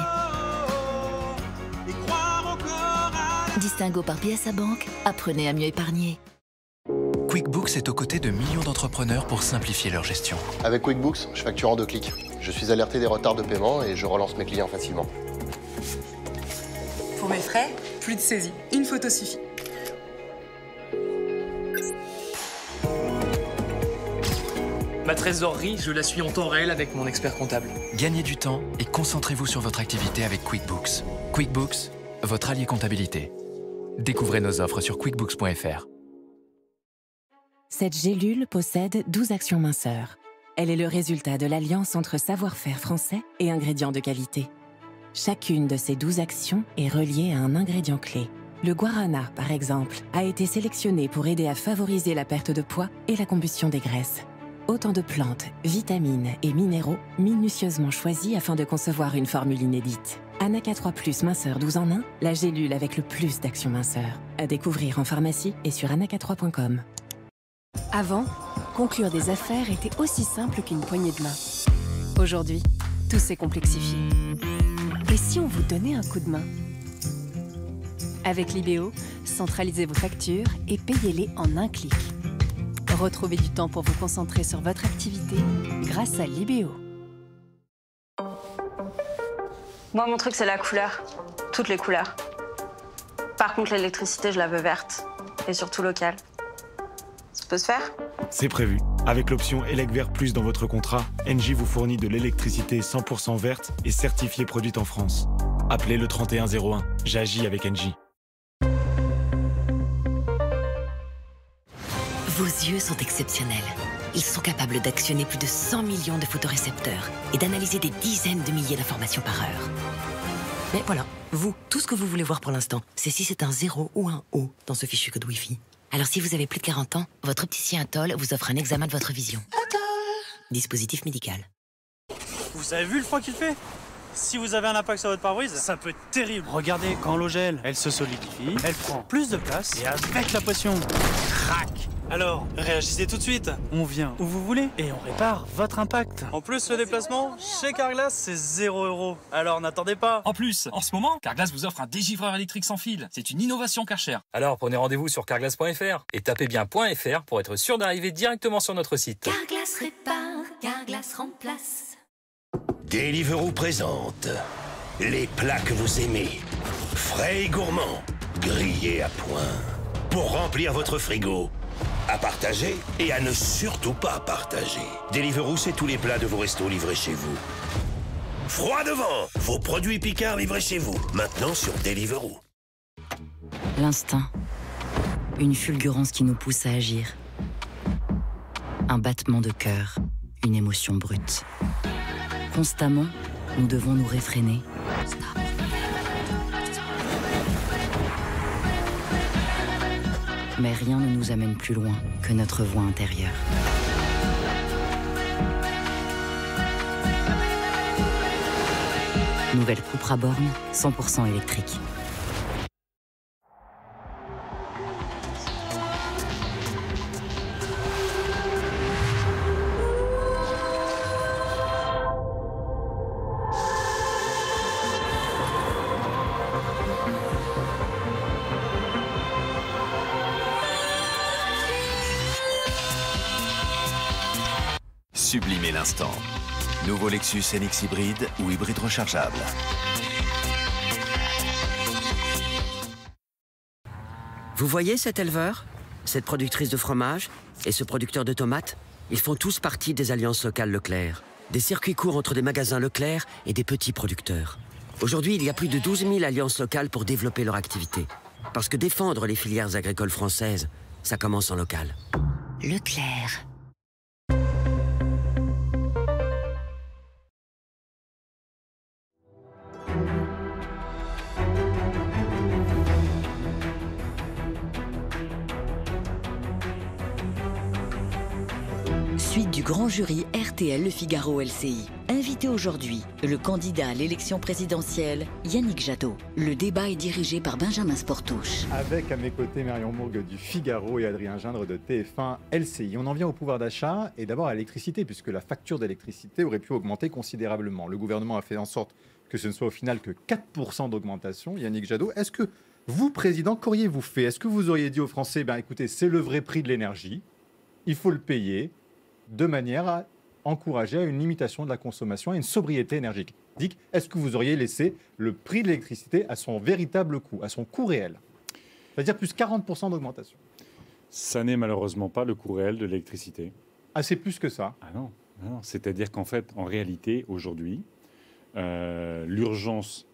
Distingo par PSA Bank, apprenez à mieux épargner. QuickBooks est aux côtés de millions d'entrepreneurs pour simplifier leur gestion. Avec QuickBooks, je facture en 2 clics. Je suis alerté des retards de paiement et je relance mes clients facilement. Pour mes frais, plus de saisie. Une photo suffit. Ma trésorerie, je la suis en temps réel avec mon expert comptable. Gagnez du temps et concentrez-vous sur votre activité avec QuickBooks. QuickBooks, votre allié comptabilité. Découvrez nos offres sur quickbooks.fr. Cette gélule possède 12 actions minceurs. Elle est le résultat de l'alliance entre savoir-faire français et ingrédients de qualité. Chacune de ces 12 actions est reliée à un ingrédient clé. Le guarana, par exemple, a été sélectionné pour aider à favoriser la perte de poids et la combustion des graisses. Autant de plantes, vitamines et minéraux minutieusement choisis afin de concevoir une formule inédite. Anaca 3 Plus minceur 12 en 1, la gélule avec le plus d'actions minceurs. À découvrir en pharmacie et sur anaca3.com. Avant, conclure des affaires était aussi simple qu'une poignée de main. Aujourd'hui, tout s'est complexifié. Et si on vous donnait un coup de main? Avec Libéo, centralisez vos factures et payez-les en un clic. Retrouvez du temps pour vous concentrer sur votre activité grâce à Libéo. Moi, mon truc, c'est la couleur. Toutes les couleurs. Par contre, l'électricité, je la veux verte. Et surtout locale. Ça peut se faire? C'est prévu. Avec l'option Elec Vert Plus dans votre contrat, Engie vous fournit de l'électricité 100% verte et certifiée produite en France. Appelez le 3101. J'agis avec Engie. Vos yeux sont exceptionnels. Ils sont capables d'actionner plus de 100 millions de photorécepteurs et d'analyser des dizaines de milliers d'informations par heure. Mais voilà, vous, tout ce que vous voulez voir pour l'instant, c'est si c'est un 0 ou un O dans ce fichu code Wi-Fi. Alors si vous avez plus de 40 ans, votre opticien Atoll vous offre un examen de votre vision. Dispositif médical. Vous avez vu le froid qu'il fait? Si vous avez un impact sur votre pare-brise, ça peut être terrible. Regardez, quand l'eau gèle, elle se solidifie, elle prend plus de place et avec la pression, crac. Alors, réagissez tout de suite. On vient où vous voulez et on répare votre impact. En plus, le déplacement chez Carglass, c'est 0 €. Alors n'attendez pas. En plus, en ce moment, Carglass vous offre un dégivreur électrique sans fil. C'est une innovation Karcher. Alors prenez rendez-vous sur carglass.fr et tapez bien .fr pour être sûr d'arriver directement sur notre site. Carglass répare, Carglass remplace. Deliveroo présente les plats que vous aimez, frais et gourmands, grillés à point, pour remplir votre frigo, à partager et à ne surtout pas partager. Deliveroo, c'est tous les plats de vos restos livrés chez vous. Froid devant, vos produits Picard livrés chez vous, maintenant sur Deliveroo. L'instinct. Une fulgurance qui nous pousse à agir. Un battement de cœur, une émotion brute. Constamment, nous devons nous réfréner. Stop. Mais rien ne nous amène plus loin que notre voix intérieure. Nouvelle Cupra Born, 100% électrique. Sublimez l'instant. Nouveau Lexus NX hybride ou hybride rechargeable. Vous voyez cet éleveur, cette productrice de fromage et ce producteur de tomates? Ils font tous partie des alliances locales Leclerc. Des circuits courts entre des magasins Leclerc et des petits producteurs. Aujourd'hui, il y a plus de 12 000 alliances locales pour développer leur activité. Parce que défendre les filières agricoles françaises, ça commence en local. Leclerc. Suite du grand jury RTL Le Figaro LCI. Invité aujourd'hui, le candidat à l'élection présidentielle, Yannick Jadot. Le débat est dirigé par Benjamin Sportouche. Avec à mes côtés Marion Mourgue du Figaro et Adrien Gindre de TF1 LCI. On en vient au pouvoir d'achat et d'abord à l'électricité, puisque la facture d'électricité aurait pu augmenter considérablement. Le gouvernement a fait en sorte que ce ne soit au final que 4% d'augmentation. Yannick Jadot, est-ce que vous, président, qu'auriez-vous fait? Est-ce que vous auriez dit aux Français, écoutez, c'est le vrai prix de l'énergie, il faut le payer, de manière à encourager à une limitation de la consommation et une sobriété énergétique? Est-ce que vous auriez laissé le prix de l'électricité à son véritable coût, à son coût réel? C'est-à-dire plus 40% d'augmentation. Ça n'est malheureusement pas le coût réel de l'électricité. Ah, c'est plus que ça? Ah non, non. C'est-à-dire qu'en fait, en réalité, aujourd'hui, l'urgence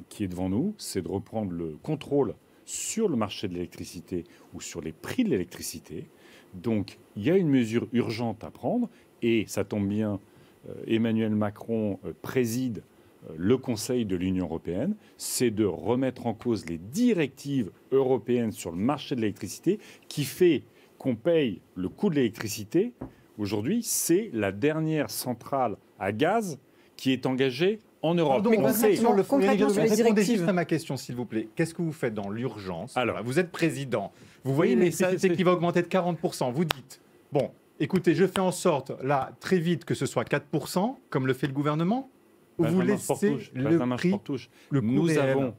qui est devant nous, c'est de reprendre le contrôle sur le marché de l'électricité ou sur les prix de l'électricité, Donc, il y a une mesure urgente à prendre, et ça tombe bien, Emmanuel Macron préside le Conseil de l'Union européenne, c'est de remettre en cause les directives européennes sur le marché de l'électricité, qui fait qu'on paye le coût de l'électricité. Aujourd'hui, c'est la dernière centrale à gaz qui est engagée en Europe. Pardon, concrètement sur les répondez directives. juste à ma question, s'il vous plaît. Qu'est-ce que vous faites dans l'urgence? Alors, Voilà, vous êtes président. Vous voyez mais l'électricité qui va augmenter de 40%. Vous dites, bon, écoutez, je fais en sorte, là, très vite, que ce soit 4%, comme le fait le gouvernement, ou vous laissez le prix, le coût réel.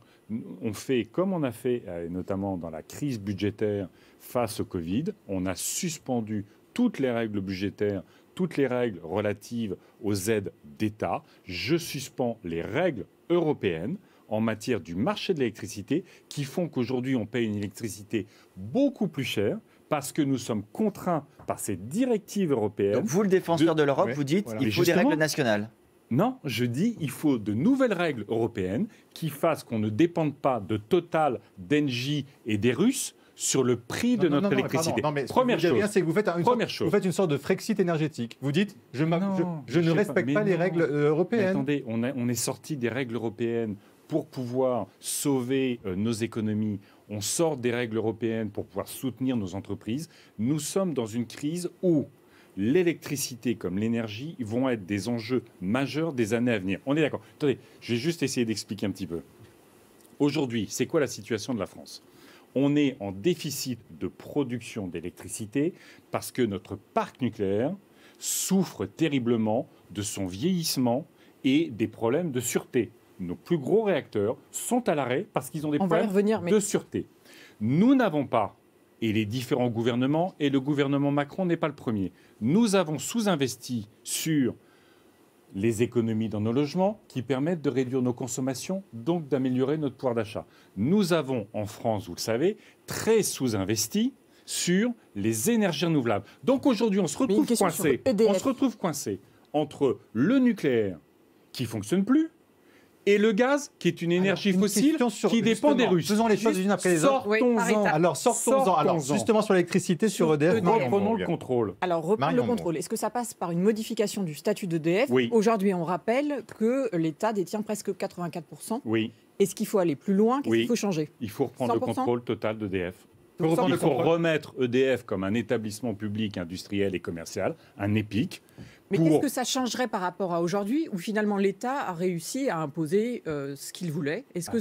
On fait comme on a fait, notamment dans la crise budgétaire face au Covid, on a suspendu toutes les règles budgétaires, toutes les règles relatives aux aides d'État. Je suspends les règles européennes en matière du marché de l'électricité qui font qu'aujourd'hui on paye une électricité beaucoup plus chère parce que nous sommes contraints par ces directives européennes. Donc vous, le défenseur de l'Europe, vous dites il faut des règles nationales. Non, je dis il faut de nouvelles règles européennes qui fassent qu'on ne dépende pas de Total, d'Engie et des Russes sur le prix de notre électricité. Première chose, c'est que vous faites une sorte de Frexit énergétique. Vous dites, je ne respecte pas les règles européennes. Mais attendez, on est sorti des règles européennes pour pouvoir sauver nos économies. On sort des règles européennes pour pouvoir soutenir nos entreprises. Nous sommes dans une crise où l'électricité comme l'énergie vont être des enjeux majeurs des années à venir. On est d'accord. Attendez, je vais juste essayer d'expliquer un petit peu. Aujourd'hui, c'est quoi la situation de la France ? On est en déficit de production d'électricité parce que notre parc nucléaire souffre terriblement de son vieillissement et des problèmes de sûreté. Nos plus gros réacteurs sont à l'arrêt parce qu'ils ont des problèmes de sûreté. Nous n'avons pas, et les différents gouvernements, et le gouvernement Macron n'est pas le premier, nous avons sous-investi sur les économies dans nos logements qui permettent de réduire nos consommations, donc d'améliorer notre pouvoir d'achat. Nous avons en France, vous le savez, très sous-investi sur les énergies renouvelables. Donc aujourd'hui, on se retrouve coincé entre le nucléaire qui ne fonctionne plus et le gaz, qui est une énergie fossile qui dépend des Russes. Faisons les choses les unes après les autres. Sortons-en. Alors, sortons-en. Alors, justement, sur l'électricité, sur EDF, reprenons le contrôle. Alors, reprenons le contrôle. Est-ce que ça passe par une modification du statut d'EDF ? Oui. Aujourd'hui, on rappelle que l'État détient presque 84%. Oui. Est-ce qu'il faut aller plus loin ? Qu'est-ce qu'il faut changer ? Il faut reprendre le contrôle total d'EDF. Il Il faut remettre EDF comme un établissement public, industriel et commercial, un EPIC. Mais qu'est-ce que ça changerait par rapport à aujourd'hui, où finalement l'État a réussi à imposer ce qu'il voulait ? Est-ce que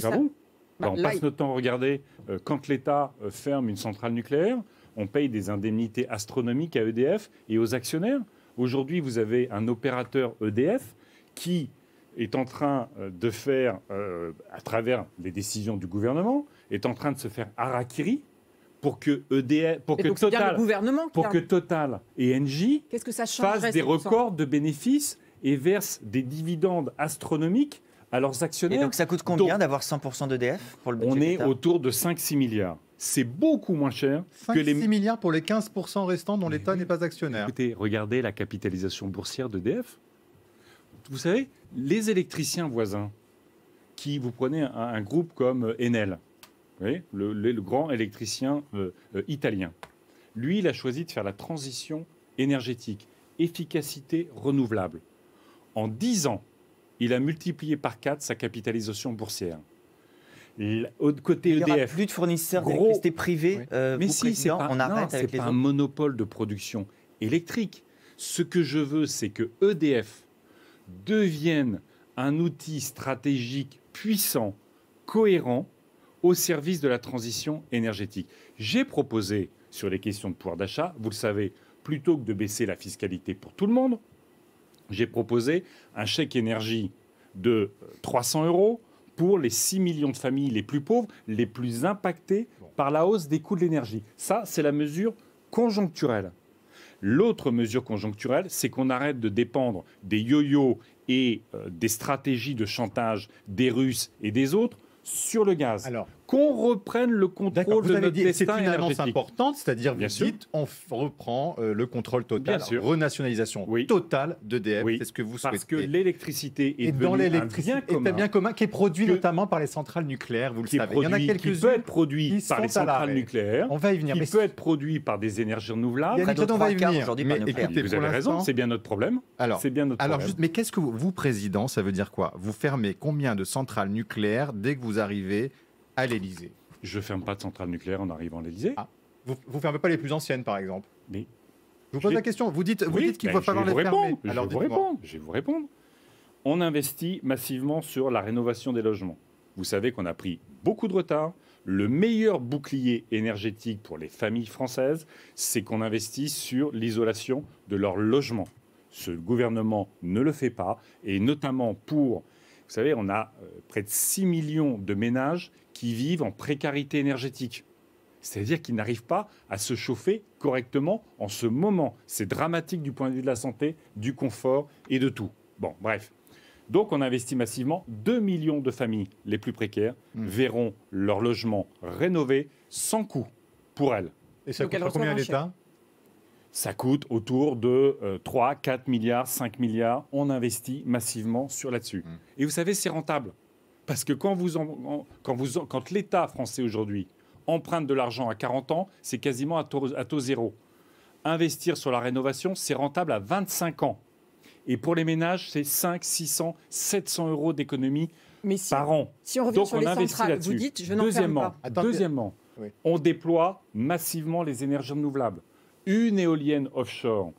on passe notre temps à regarder, quand l'État ferme une centrale nucléaire, on paye des indemnités astronomiques à EDF et aux actionnaires. Aujourd'hui, vous avez un opérateur EDF qui est en train de faire, à travers les décisions du gouvernement, est en train de se faire harakiri pour que EDF, pour que Total et Engie fassent des records de bénéfices et versent des dividendes astronomiques à leurs actionnaires. Et donc ça coûte combien d'avoir 100% d'EDF pour le budget On est d'État autour de 5-6 milliards. C'est beaucoup moins cher que les 6 milliards pour les 15% restants dont l'État n'est pas actionnaire. Écoutez, regardez la capitalisation boursière d'EDF. Vous savez, les électriciens voisins, vous prenez un groupe comme Enel, vous voyez, le grand électricien italien. Lui, il a choisi de faire la transition énergétique, efficacité renouvelable. En 10 ans, il a multiplié par 4 sa capitalisation boursière. Côté EDF, il n'y aura plus de fournisseurs d'électricité privés. Mais si, c'est pas, on arrête avec les pas autres. un monopole de production électrique. Ce que je veux, c'est que EDF devienne un outil stratégique puissant, cohérent, au service de la transition énergétique. J'ai proposé, sur les questions de pouvoir d'achat, vous le savez, plutôt que de baisser la fiscalité pour tout le monde, j'ai proposé un chèque énergie de 300 € pour les 6 millions de familles les plus pauvres, les plus impactées par la hausse des coûts de l'énergie. Ça, c'est la mesure conjoncturelle. L'autre mesure conjoncturelle, c'est qu'on arrête de dépendre des yo-yo et des stratégies de chantage des Russes et des autres sur le gaz. qu'on reprenne le contrôle de notre destin c'est une annonce énergétique. importante, c'est-à-dire vous dites on reprend le contrôle total, renationalisation totale d'EDF. Oui. C'est ce que vous souhaitez. Parce que l'électricité est devenue un bien commun qui est produit notamment par les centrales nucléaires, vous le savez. Il y en a quelques-unes qui peut être produit par les centrales nucléaires, on va y venir, qui peut être produit par des énergies renouvelables. On va y venir. Mais écoutez, vous avez raison, c'est bien notre problème. Alors, c'est bien notre problème. Juste, mais qu'est-ce que vous, président, ça veut dire quoi? Vous fermez combien de centrales nucléaires dès que vous arrivez à l'Élysée? Je ne ferme pas de centrale nucléaire en arrivant à l'Élysée. Vous ne fermez pas les plus anciennes, par exemple? Mais je vous pose la question. Vous dites qu'il va falloir les fermer. Alors, je vais vous répondre. On investit massivement sur la rénovation des logements. Vous savez qu'on a pris beaucoup de retard. Le meilleur bouclier énergétique pour les familles françaises, c'est qu'on investit sur l'isolation de leur logement. Ce gouvernement ne le fait pas, et notamment pour... Vous savez, on a près de 6 millions de ménages qui vivent en précarité énergétique. C'est-à-dire qu'ils n'arrivent pas à se chauffer correctement en ce moment. C'est dramatique du point de vue de la santé, du confort et de tout. Bon, bref. Donc, on investit massivement. 2 millions de familles les plus précaires verront leur logement rénové sans coût pour elles. Et ça coûtera combien à l'État? Ça coûte autour de 3, 4 milliards, 5 milliards. On investit massivement là-dessus. Et vous savez, c'est rentable. Parce que quand l'État français aujourd'hui emprunte de l'argent à 40 ans, c'est quasiment à taux zéro. Investir sur la rénovation, c'est rentable à 25 ans. Et pour les ménages, c'est 5, 600, 700 euros d'économie par an. Si on revient Donc sur on les investit centrales, là-dessus. vous dites, je n'en ferme pas. Deuxièmement, on déploie massivement les énergies renouvelables. Une éolienne offshore,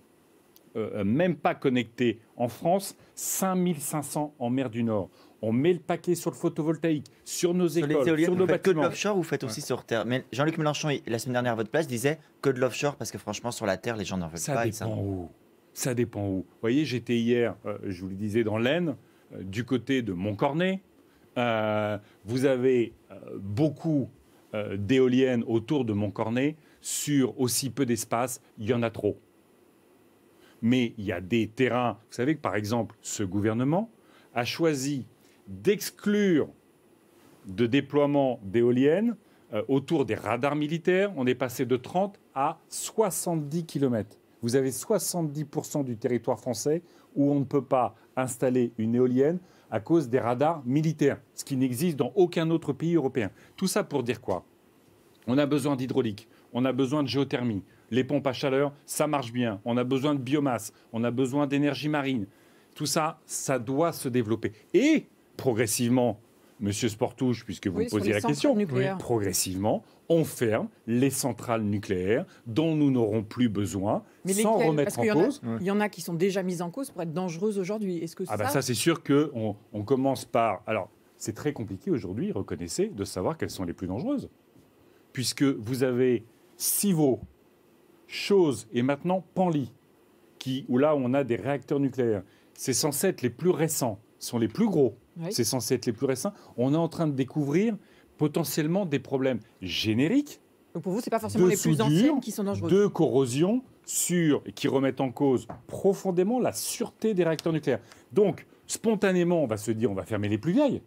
même pas connectée en France, 5500 en mer du Nord. On met le paquet sur le photovoltaïque, sur nos écoles, sur nos bâtiments. Vous faites que de l'offshore ou vous faites aussi sur Terre? Mais Jean-Luc Mélenchon, la semaine dernière à votre place, disait que de l'offshore parce que franchement, sur la Terre, les gens n'en veulent pas. Ça dépend où. Ça dépend où. Vous voyez, j'étais hier, je vous le disais, dans l'Aisne, du côté de Montcornet. Vous avez beaucoup d'éoliennes autour de Montcornet. Sur aussi peu d'espace, il y en a trop. Mais il y a des terrains. Vous savez que, par exemple, ce gouvernement a choisi d'exclure de déploiement d'éoliennes autour des radars militaires. On est passé de 30 à 70 km. Vous avez 70% du territoire français où on ne peut pas installer une éolienne à cause des radars militaires, ce qui n'existe dans aucun autre pays européen. Tout ça pour dire quoi? On a besoin d'hydraulique, on a besoin de géothermie. Les pompes à chaleur, ça marche bien. On a besoin de biomasse, on a besoin d'énergie marine. Tout ça, ça doit se développer. Et progressivement, Monsieur Sportouche, puisque vous me posiez la question, progressivement, on ferme les centrales nucléaires dont nous n'aurons plus besoin, sans remettre en cause. Il y en a qui sont déjà mises en cause pour être dangereuses aujourd'hui. Est-ce que ça, c'est sûr qu'on commence par... Alors, c'est très compliqué aujourd'hui, reconnaissez, de savoir quelles sont les plus dangereuses. Puisque vous avez Civaux, Chooz et maintenant Penly, où là, on a des réacteurs nucléaires. C'est censé être les plus récents, sont les plus gros. Oui. C'est censé être les plus récents. On est en train de découvrir potentiellement des problèmes génériques. Donc pour vous, ce n'est pas forcément les plus anciennes qui sont dangereuses. De corrosion qui remettent en cause profondément la sûreté des réacteurs nucléaires. Donc, spontanément, on va se dire on va fermer les plus vieilles.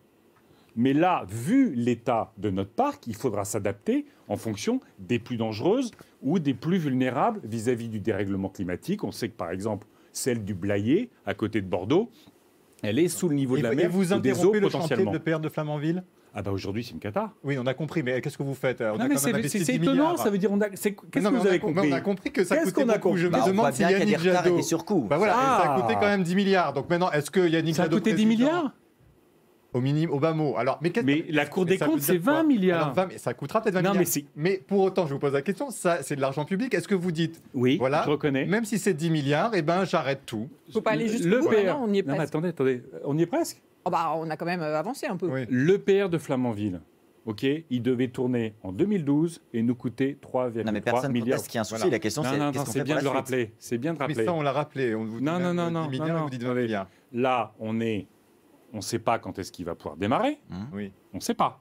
Mais là, vu l'état de notre parc, il faudra s'adapter en fonction des plus dangereuses ou des plus vulnérables vis-à-vis du dérèglement climatique. On sait que, par exemple, celle du Blayais, à côté de Bordeaux, elle est sous le niveau de la mer. Et vous interrompez le chantier de l'EPR de Flamanville? Ah bah aujourd'hui, c'est une cata. Oui, on a compris, mais qu'est-ce que vous faites? C'est étonnant, ça veut dire... Qu'est-ce que vous avez compris? On a compris que ça coûtait beaucoup. Je me demande si Yannick Jadot... Bah voilà, ça a coûté quand même 10 milliards. Donc maintenant, est-ce que Yannick Jadot... Ça a coûté 10 milliards au bas mot. Alors, mais la Cour des comptes, c'est 20 milliards. Alors, ça coûtera peut-être 20 milliards. Mais pour autant, je vous pose la question, ça, c'est de l'argent public. Est-ce que vous dites, oui, voilà, je reconnais. Même si c'est 10 milliards, eh ben, j'arrête tout. Il ne faut pas aller jusqu'au bout. On y est presque. Attendez, on y est presque. Oh bah, on a quand même avancé un peu. Oui. L'EPR de Flamanville, il devait tourner en 2012 et nous coûter 3,3 milliards. Non, mais personne ne conteste qu'il y a un souci. Voilà. La question, c'est qu'est-ce qu'on fait pour la suite ? C'est bien de rappeler. Mais ça, on l'a rappelé. On vous dit 10 milliards, vous dites 20 milliards. Là, on ne sait pas quand est-ce qu'il va pouvoir démarrer. Oui. On ne sait pas.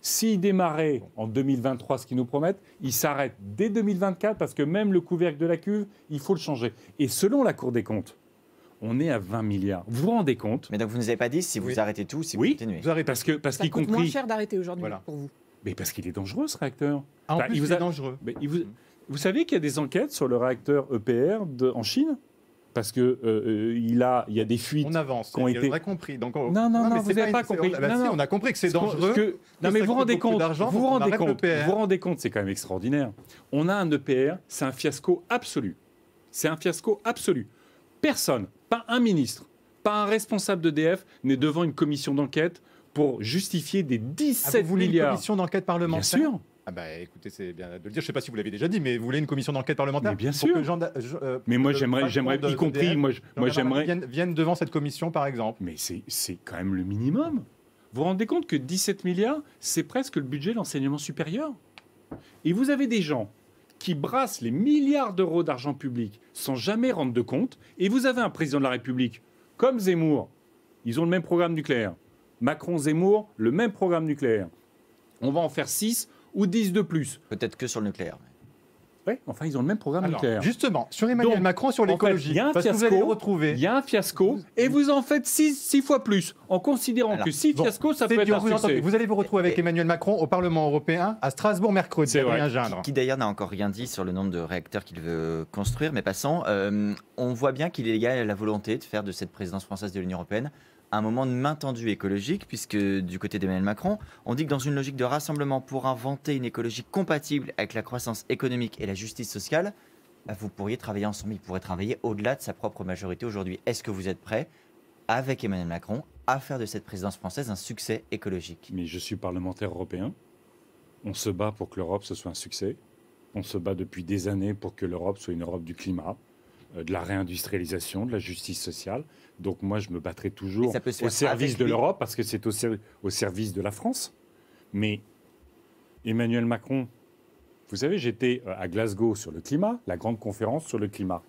S'il démarrait en 2023, ce qu'ils nous promettent, il s'arrête dès 2024 parce que même le couvercle de la cuve, il faut le changer. Et selon la Cour des comptes, On est à 20 milliards. Vous vous rendez compte? Mais donc vous ne nous avez pas dit si vous arrêtez tout, si vous Oui, continuez. vous arrêtez parce Ça qu'y coûte moins compris. cher d'arrêter aujourd'hui pour vous. Mais parce qu'il est dangereux ce réacteur. Ah, en Enfin, plus, il est dangereux. Mais vous savez qu'il y a des enquêtes sur le réacteur EPR en Chine? Parce que il y a des fuites. On avance. Qui ont été... On a compris. Donc, Non, mais vous n'avez pas compris. Bah, si, on a compris que c'est dangereux. Non, mais vous vous rendez compte. Vous vous EPR. rendez compte, c'est quand même extraordinaire. On a un EPR, c'est un fiasco absolu. C'est un fiasco absolu. Personne, pas un ministre, pas un responsable d'EDF n'est devant une commission d'enquête pour justifier des 17 vous voulez milliards. une commission d'enquête parlementaire? Bien sûr. Ah bah écoutez, c'est bien de le dire. Je ne sais pas si vous l'avez déjà dit, mais vous voulez une commission d'enquête parlementaire? Mais bien pour sûr. que Mais moi, j'aimerais, y compris, moi, j'aimerais viennent devant cette commission, par exemple. Mais c'est quand même le minimum. Vous vous rendez compte que 17 milliards, c'est presque le budget de l'enseignement supérieur. Et vous avez des gens qui brassent les milliards d'euros d'argent public sans jamais rendre de compte. Et vous avez un président de la République comme Zemmour. Ils ont le même programme nucléaire. Macron, Zemmour, le même programme nucléaire. On va en faire 6 ou 10 de plus. Peut-être que sur le nucléaire. Oui, enfin, ils ont le même programme nucléaire. Justement, sur Emmanuel Macron, sur l'écologie, il y a un fiasco, et vous en faites 6 fois plus, en considérant que 6 fiascos, ça peut être un succès. Vous allez vous retrouver avec Emmanuel Macron au Parlement européen à Strasbourg mercredi. Qui d'ailleurs n'a encore rien dit sur le nombre de réacteurs qu'il veut construire, mais passons. On voit bien qu'il y a la volonté de faire de cette présidence française de l'Union européenne un moment de main tendue écologique, puisque du côté d'Emmanuel Macron, on dit que dans une logique de rassemblement pour inventer une écologie compatible avec la croissance économique et la justice sociale, vous pourriez travailler ensemble, il pourrait travailler au-delà de sa propre majorité aujourd'hui. Est-ce que vous êtes prêt, avec Emmanuel Macron, à faire de cette présidence française un succès écologique? Mais je suis parlementaire européen. On se bat pour que l'Europe ce soit un succès. On se bat depuis des années pour que l'Europe soit une Europe du climat, de la réindustrialisation, de la justice sociale. Donc moi, je me battrai toujours au service de l'Europe parce que c'est au service de la France. Mais Emmanuel Macron, vous savez, j'étais à Glasgow sur le climat, la grande conférence sur le climat.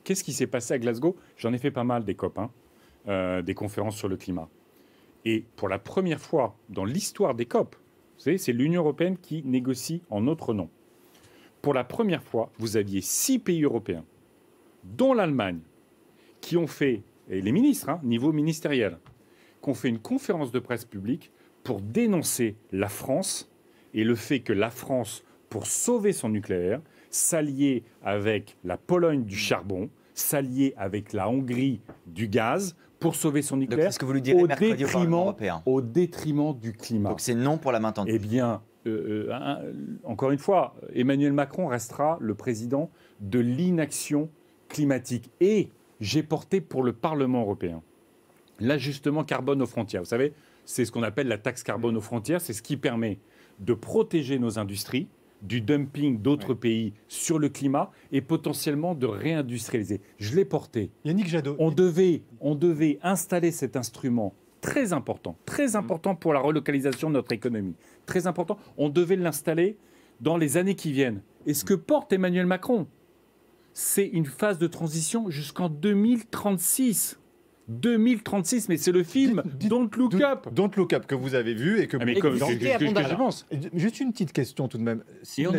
Qu'est-ce qui s'est passé à Glasgow? J'en ai fait pas mal des COP, des conférences sur le climat. Et pour la première fois dans l'histoire des COP, vous savez, c'est l'Union européenne qui négocie en notre nom. Pour la première fois, vous aviez 6 pays européens, dont l'Allemagne, qui ont fait, et les ministres, niveau ministériel, qui ont fait une conférence de presse publique pour dénoncer la France et le fait que la France, pour sauver son nucléaire, s'alliait avec la Pologne du charbon, s'alliait avec la Hongrie du gaz pour sauver son nucléaire. Est-ce que vous lui direz mercredi au Parlement européen? Au détriment du climat. Donc c'est non pour la main tendue. Eh bien, encore une fois, Emmanuel Macron restera le président de l'inaction climatique. Et j'ai porté pour le Parlement européen l'ajustement carbone aux frontières. Vous savez, c'est ce qu'on appelle la taxe carbone aux frontières. C'est ce qui permet de protéger nos industries du dumping d'autres pays sur le climat et potentiellement de réindustrialiser. Je l'ai porté. Yannick Jadot. On devait installer cet instrument très important pour la relocalisation de notre économie. Très important. On devait l'installer dans les années qui viennent. Et ce que porte Emmanuel Macron, c'est une phase de transition jusqu'en 2036. 2036, mais c'est le film Don't Look Up. Don't Look Up que vous avez vu et que je pense. Juste une petite question tout de même. Si vous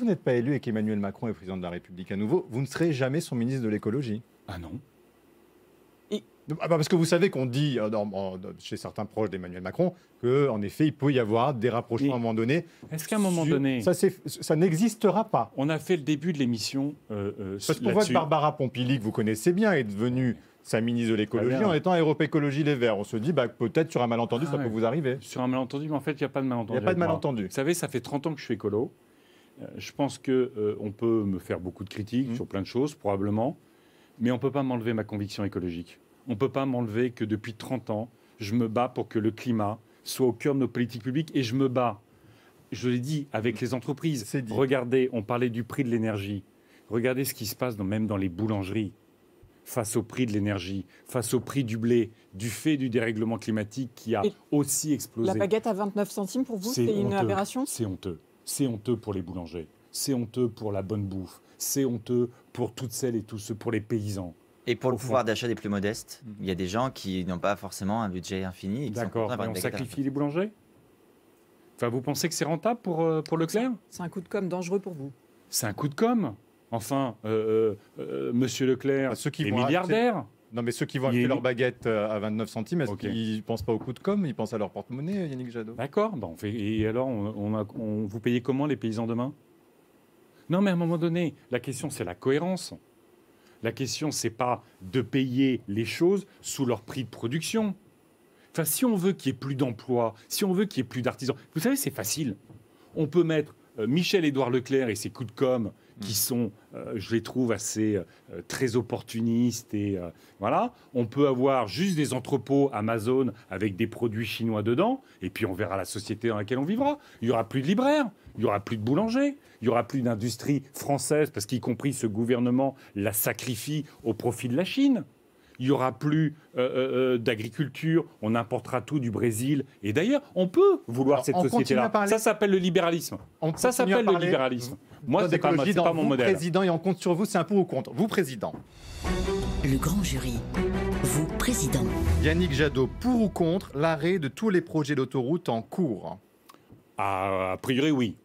n'êtes pas élu et qu'Emmanuel Macron est président de la République à nouveau, vous ne serez jamais son ministre de l'écologie. Ah non. Parce que vous savez qu'on dit chez certains proches d'Emmanuel Macron qu'en effet, il peut y avoir des rapprochements à un moment donné. Est-ce qu'à un moment donné... Ça n'existera pas. On a fait le début de l'émission parce qu'on voit que Barbara Pompili, que vous connaissez bien, est devenue sa ministre de l'écologie en étant à Europe Écologie Les Verts. On se dit peut-être sur un malentendu, ça peut vous arriver. Sur un malentendu, mais en fait, il n'y a pas de malentendu. Il n'y a pas de malentendu. Vous savez, ça fait 30 ans que je suis écolo. Je pense qu'on peut me faire beaucoup de critiques sur plein de choses, probablement, mais on ne peut pas m'enlever ma conviction écologique. On ne peut pas m'enlever que depuis 30 ans, je me bats pour que le climat soit au cœur de nos politiques publiques. Et je me bats, je l'ai dit, avec les entreprises. Regardez, on parlait du prix de l'énergie. Regardez ce qui se passe même dans les boulangeries. Face au prix de l'énergie, face au prix du blé, du fait du dérèglement climatique qui a aussi explosé. La baguette à 29 centimes, pour vous, c'est une aberration? C'est honteux. C'est honteux pour les boulangers. C'est honteux pour la bonne bouffe. C'est honteux pour toutes celles et tous ceux, pour les paysans. Et pour le pouvoir d'achat des plus modestes, il y a des gens qui n'ont pas forcément un budget infini. D'accord, et on sacrifie les boulangers? Enfin, vous pensez que c'est rentable pour Leclerc? C'est un coup de com' dangereux pour vous. C'est un coup de com'. Enfin, Monsieur Leclerc est milliardaire. Non, mais ceux qui vont acheter leur baguette à 29 centimes, est-ce qu'ils ne pensent pas au coût de com', ils pensent à leur porte-monnaie, Yannick Jadot? D'accord. Ben et alors, vous payez comment les paysans demain? Non, mais à un moment donné, la question, c'est la cohérence. La question, c'est pas de payer les choses sous leur prix de production. Enfin, si on veut qu'il n'y ait plus d'emplois, si on veut qu'il n'y ait plus d'artisans, vous savez, c'est facile. On peut mettre Michel-Édouard Leclerc et ses coups de com' qui sont, je les trouve, assez très opportunistes. Et voilà. On peut avoir juste des entrepôts Amazon avec des produits chinois dedans, et puis on verra la société dans laquelle on vivra. Il n'y aura plus de libraires, il n'y aura plus de boulangers, il n'y aura plus d'industrie française, parce qu'y compris ce gouvernement la sacrifie au profit de la Chine. Il n'y aura plus d'agriculture, on importera tout du Brésil. Et d'ailleurs, on peut vouloir cette société-là. Ça s'appelle le libéralisme. Ça s'appelle le libéralisme. Moi, c'est pas mon modèle. Président, et on compte sur vous, c'est un pour ou contre. Vous, président. Le grand jury. Vous, président. Yannick Jadot, pour ou contre l'arrêt de tous les projets d'autoroute en cours? A priori, oui.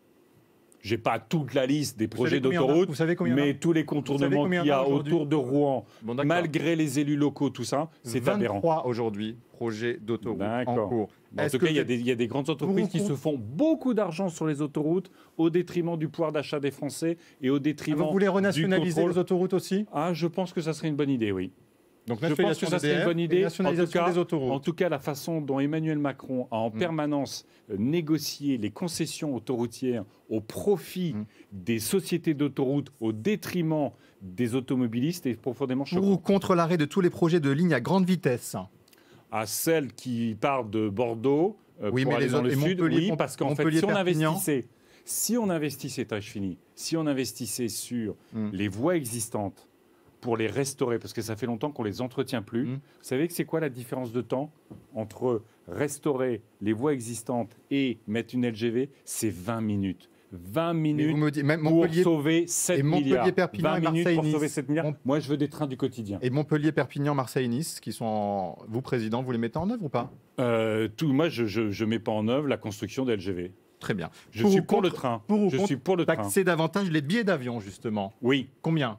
Je n'ai pas toute la liste des projets d'autoroute, mais tous les contournements qu'il y a autour de Rouen, malgré les élus locaux, tout ça, c'est aberrant. 23 aujourd'hui, projets d'autoroute en cours. En tout cas, il y a des grandes entreprises qui se font beaucoup d'argent sur les autoroutes au détriment du pouvoir d'achat des Français et au détriment vous voulez renationaliser les autoroutes aussi? Je pense que ça serait une bonne idée, oui. Donc, je pense que ça serait une bonne idée. En tout cas, la façon dont Emmanuel Macron a en permanence négocié les concessions autoroutières au profit des sociétés d'autoroutes au détriment des automobilistes est profondément choquant. Pour ou contre l'arrêt de tous les projets de ligne à grande vitesse? À celle qui part de Bordeaux oui, pour mais aller dans le sud, oui, parce qu'en fait, si on investissait, si on investissait sur les voies existantes, pour les restaurer, parce que ça fait longtemps qu'on ne les entretient plus. Vous savez que c'est quoi la différence de temps entre restaurer les voies existantes et mettre une LGV? C'est 20 minutes. 20 minutes pour sauver 7 milliards. 20 minutes pour sauver 7 milliards. Moi, je veux des trains du quotidien. Et Montpellier, Perpignan, Marseille, Nice, qui sont vous, président, vous les mettez en œuvre ou pas? Moi, je ne mets pas en œuvre la construction des LGV. Très bien. Je suis pour le train. Je suis pour le train. Taxer davantage les billets d'avion, justement. Oui. Combien?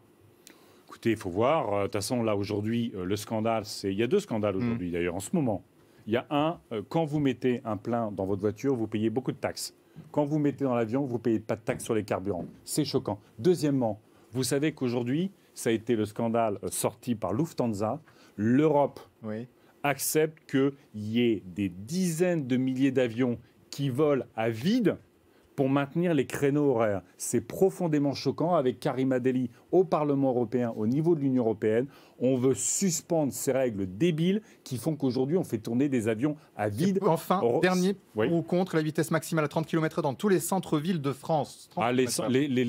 Écoutez, il faut voir. De toute façon, là, aujourd'hui, le scandale, il y a deux scandales aujourd'hui, d'ailleurs, en ce moment. Il y a un, quand vous mettez un plein dans votre voiture, vous payez beaucoup de taxes. Quand vous mettez dans l'avion, vous ne payez pas de taxes sur les carburants. C'est choquant. Deuxièmement, vous savez qu'aujourd'hui, ça a été le scandale sorti par Lufthansa. L'Europe accepte qu'il y ait des dizaines de milliers d'avions qui volent à vide pour maintenir les créneaux horaires. C'est profondément choquant. Avec Karima Delli au Parlement européen, au niveau de l'Union européenne, on veut suspendre ces règles débiles qui font qu'aujourd'hui, on fait tourner des avions à vide. Enfin, dernier pour ou contre la vitesse maximale à 30 km dans tous les centres-villes de France. Les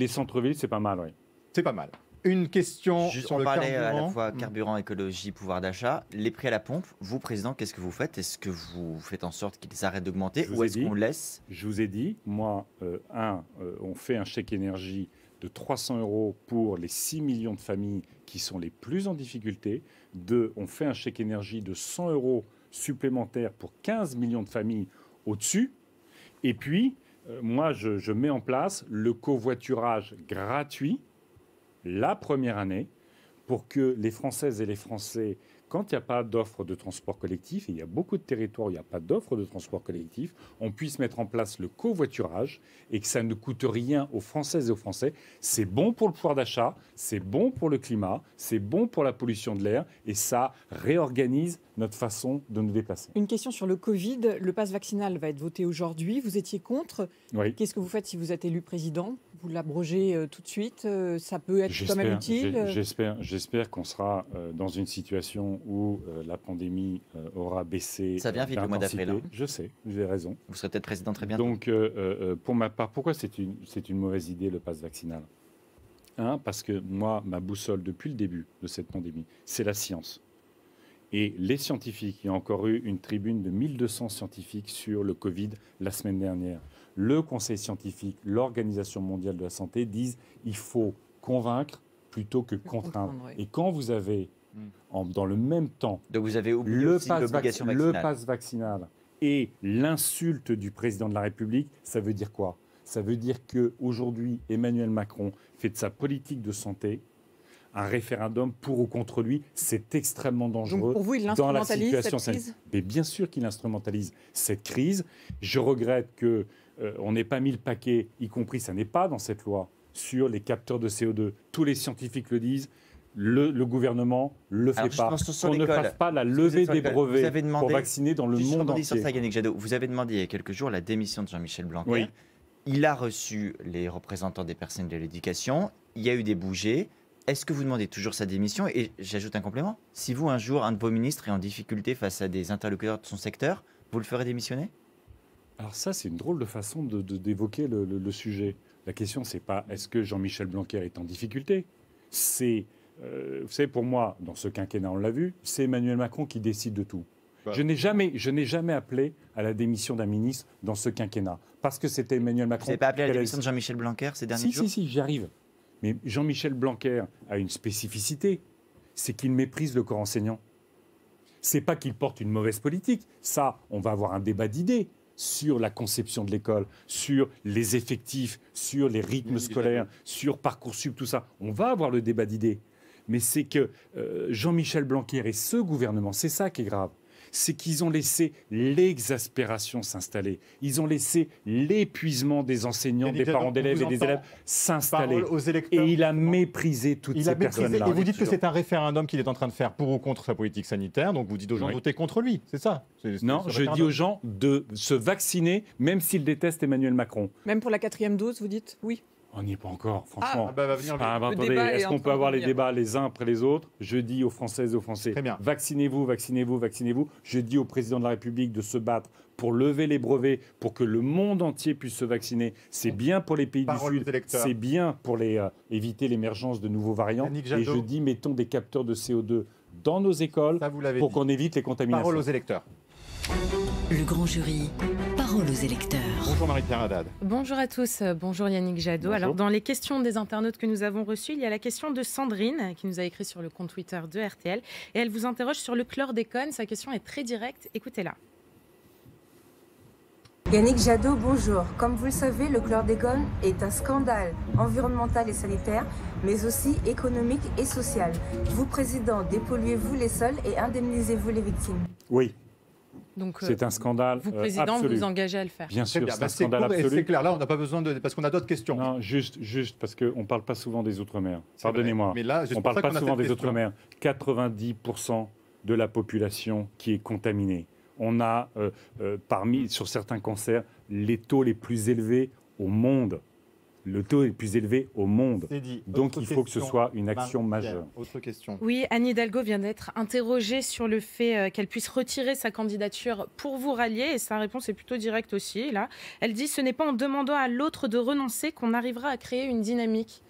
centres-villes, c'est pas mal, oui. C'est pas mal. Une question sur le carburant. On parlait à la fois carburant, écologie, pouvoir d'achat. Les prix à la pompe, vous, président, qu'est-ce que vous faites? Est-ce que vous faites en sorte qu'ils arrêtent d'augmenter ou est-ce qu'on laisse? Je vous ai dit, moi, on fait un chèque énergie de 300 € pour les 6 millions de familles qui sont les plus en difficulté. 2, on fait un chèque énergie de 100 € supplémentaires pour 15 millions de familles au-dessus. Et puis, moi, je mets en place le covoiturage gratuit la première année pour que les Françaises et les Français, quand il n'y a pas d'offre de transport collectif, et il y a beaucoup de territoires où il n'y a pas d'offre de transport collectif, on puisse mettre en place le covoiturage et que ça ne coûte rien aux Françaises et aux Français. C'est bon pour le pouvoir d'achat, c'est bon pour le climat, c'est bon pour la pollution de l'air et ça réorganise notre façon de nous déplacer. Une question sur le Covid. Le pass vaccinal va être voté aujourd'hui. Vous étiez contre. Oui. Qu'est-ce que vous faites si vous êtes élu président? Vous l'abrogez tout de suite? Ça peut être quand même utile? J'espère qu'on sera dans une situation où la pandémie aura baissé. Ça vient vite le mois d'avril. Je sais, vous avez raison. Vous serez peut-être président très bientôt. Donc, pour ma part, pourquoi c'est une mauvaise idée le pass vaccinal? Parce que moi, ma boussole depuis le début de cette pandémie, c'est la science. Et les scientifiques, il y a encore eu une tribune de 1200 scientifiques sur le Covid la semaine dernière. Le Conseil scientifique, l'Organisation mondiale de la santé disent qu'il faut convaincre plutôt que contraindre. Et quand vous avez, dans le même temps, donc vous avez le pass vaccinal et l'insulte du président de la République, ça veut dire quoi? Ça veut dire qu'aujourd'hui, Emmanuel Macron fait de sa politique de santé un référendum pour ou contre lui. C'est extrêmement dangereux. Donc pour vous, il dans la instrumentalise situation cette crise sanitaire. Mais bien sûr qu'il instrumentalise cette crise. Je regrette qu'on n'ait pas mis le paquet, y compris, ça n'est pas dans cette loi, sur les capteurs de CO2. Tous les scientifiques le disent. Le gouvernement ne le fait pas. On ne fasse pas la levée des brevets pour vacciner dans le monde entier. Sur ça, Yannick Jadot, vous avez demandé il y a quelques jours la démission de Jean-Michel Blanquer. Oui. Il a reçu les représentants des personnels de l'éducation. Il y a eu des bougées. Est-ce que vous demandez toujours sa démission? Et j'ajoute un complément. Si vous, un jour, un de vos ministres est en difficulté face à des interlocuteurs de son secteur, vous le ferez démissionner? Alors ça, c'est une drôle de façon d'évoquer le sujet. La question, c'est pas est-ce que Jean-Michel Blanquer est en difficulté. C'est... vous savez, pour moi, dans ce quinquennat, on l'a vu, c'est Emmanuel Macron qui décide de tout. Ouais. Je n'ai jamais appelé à la démission d'un ministre dans ce quinquennat, parce que c'était Emmanuel Macron. Vous n'avez pas appelé à la démission de Jean-Michel Blanquer ces derniers jours? Si, j'y arrive. Mais Jean-Michel Blanquer a une spécificité, c'est qu'il méprise le corps enseignant. C'est pas qu'il porte une mauvaise politique. Ça, on va avoir un débat d'idées sur la conception de l'école, sur les effectifs, sur les rythmes scolaires, sur Parcoursup, tout ça. On va avoir le débat d'idées. Mais c'est que Jean-Michel Blanquer et ce gouvernement, c'est ça qui est grave. C'est qu'ils ont laissé l'exaspération s'installer. Ils ont laissé l'épuisement des enseignants, des parents d'élèves et des élèves s'installer. Et il a méprisé toutes ces personnes-là. Et vous dites que c'est un référendum qu'il est en train de faire pour ou contre sa politique sanitaire. Donc vous dites aux gens de voter contre lui, c'est ça? Non, je dis aux gens de se vacciner, même s'ils détestent Emmanuel Macron. Même pour la 4e dose, vous dites oui? On n'y est pas encore, franchement. Attendez, est-ce qu'on peut avoir les débats les uns après les autres? Je dis aux Françaises et aux Français, vaccinez-vous, vaccinez-vous, vaccinez-vous. Je dis au président de la République de se battre pour lever les brevets, pour que le monde entier puisse se vacciner. C'est bien pour les pays du Sud, c'est bien pour éviter l'émergence de nouveaux variants. Et je dis, mettons des capteurs de CO2 dans nos écoles pour qu'on évite les contaminations. Parole aux électeurs. Le grand jury, parole aux électeurs. Bonjour Marie-Pierre Haddad. Bonjour à tous, bonjour Yannick Jadot. Bonjour. Alors dans les questions des internautes que nous avons reçues, il y a la question de Sandrine qui nous a écrit sur le compte Twitter de RTL et elle vous interroge sur le chlordécone. Sa question est très directe, écoutez-la. Yannick Jadot, bonjour. Comme vous le savez, le chlordécone est un scandale environnemental et sanitaire, mais aussi économique et social. Vous, président, dépolluez-vous les sols et indemnisez-vous les victimes? Oui. Donc, c'est un scandale vous, président, absolu. vous engagez à le faire. Bien sûr, c'est un scandale scandale absolu. C'est clair, là, on n'a pas besoin de... Parce qu'on a d'autres questions. Non, juste parce qu'on ne parle pas souvent des Outre-mer. Pardonnez-moi. Mais là, on ne parle pas souvent des Outre-mer. 90% de la population qui est contaminée. On a, sur certains cancers, les taux les plus élevés au monde. Le taux est le plus élevé au monde. Donc il faut que ce soit une action majeure. Autre question. Oui, Anne Hidalgo vient d'être interrogée sur le fait qu'elle puisse retirer sa candidature pour vous rallier. Et sa réponse est plutôt directe aussi. Là. Elle dit « Ce n'est pas en demandant à l'autre de renoncer qu'on arrivera à créer une dynamique ».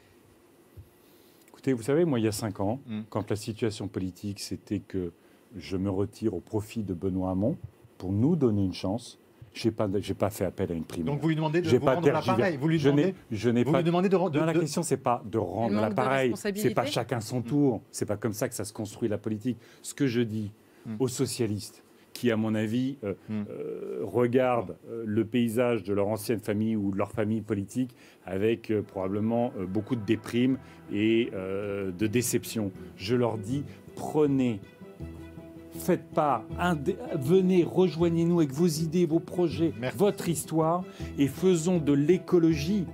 Écoutez, vous savez, moi, il y a 5 ans, quand la situation politique, c'était que je me retire au profit de Benoît Hamon pour nous donner une chance. Je n'ai pas fait appel à une primaire. Donc vous lui demandez de vous rendre l'appareil. Vous lui demandez, la question, c'est pas de rendre l'appareil. C'est pas chacun son tour. C'est pas comme ça que ça se construit la politique. Ce que je dis aux socialistes, qui à mon avis regardent le paysage de leur ancienne famille ou de leur famille politique avec probablement beaucoup de déprime et de déception, je leur dis prenez. Faites part, venez, rejoignez-nous avec vos idées, vos projets, votre histoire et faisons de l'écologie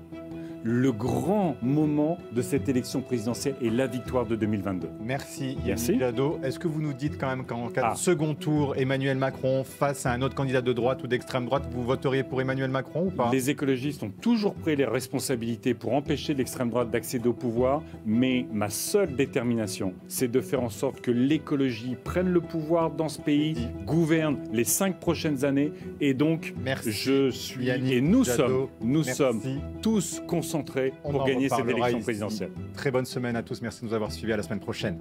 le grand moment de cette élection présidentielle et la victoire de 2022. Merci Yannick Jadot. Est-ce que vous nous dites quand même qu'en cas de second tour, Emmanuel Macron face à un autre candidat de droite ou d'extrême droite, vous voteriez pour Emmanuel Macron ou pas? Les écologistes ont toujours pris les responsabilités pour empêcher l'extrême droite d'accéder au pouvoir, mais ma seule détermination, c'est de faire en sorte que l'écologie prenne le pouvoir dans ce pays, gouverne les 5 prochaines années et donc je suis Yannick et nous Jadot. sommes tous concentrés pour gagner cette élection présidentielle. Très bonne semaine à tous. Merci de nous avoir suivis. À la semaine prochaine.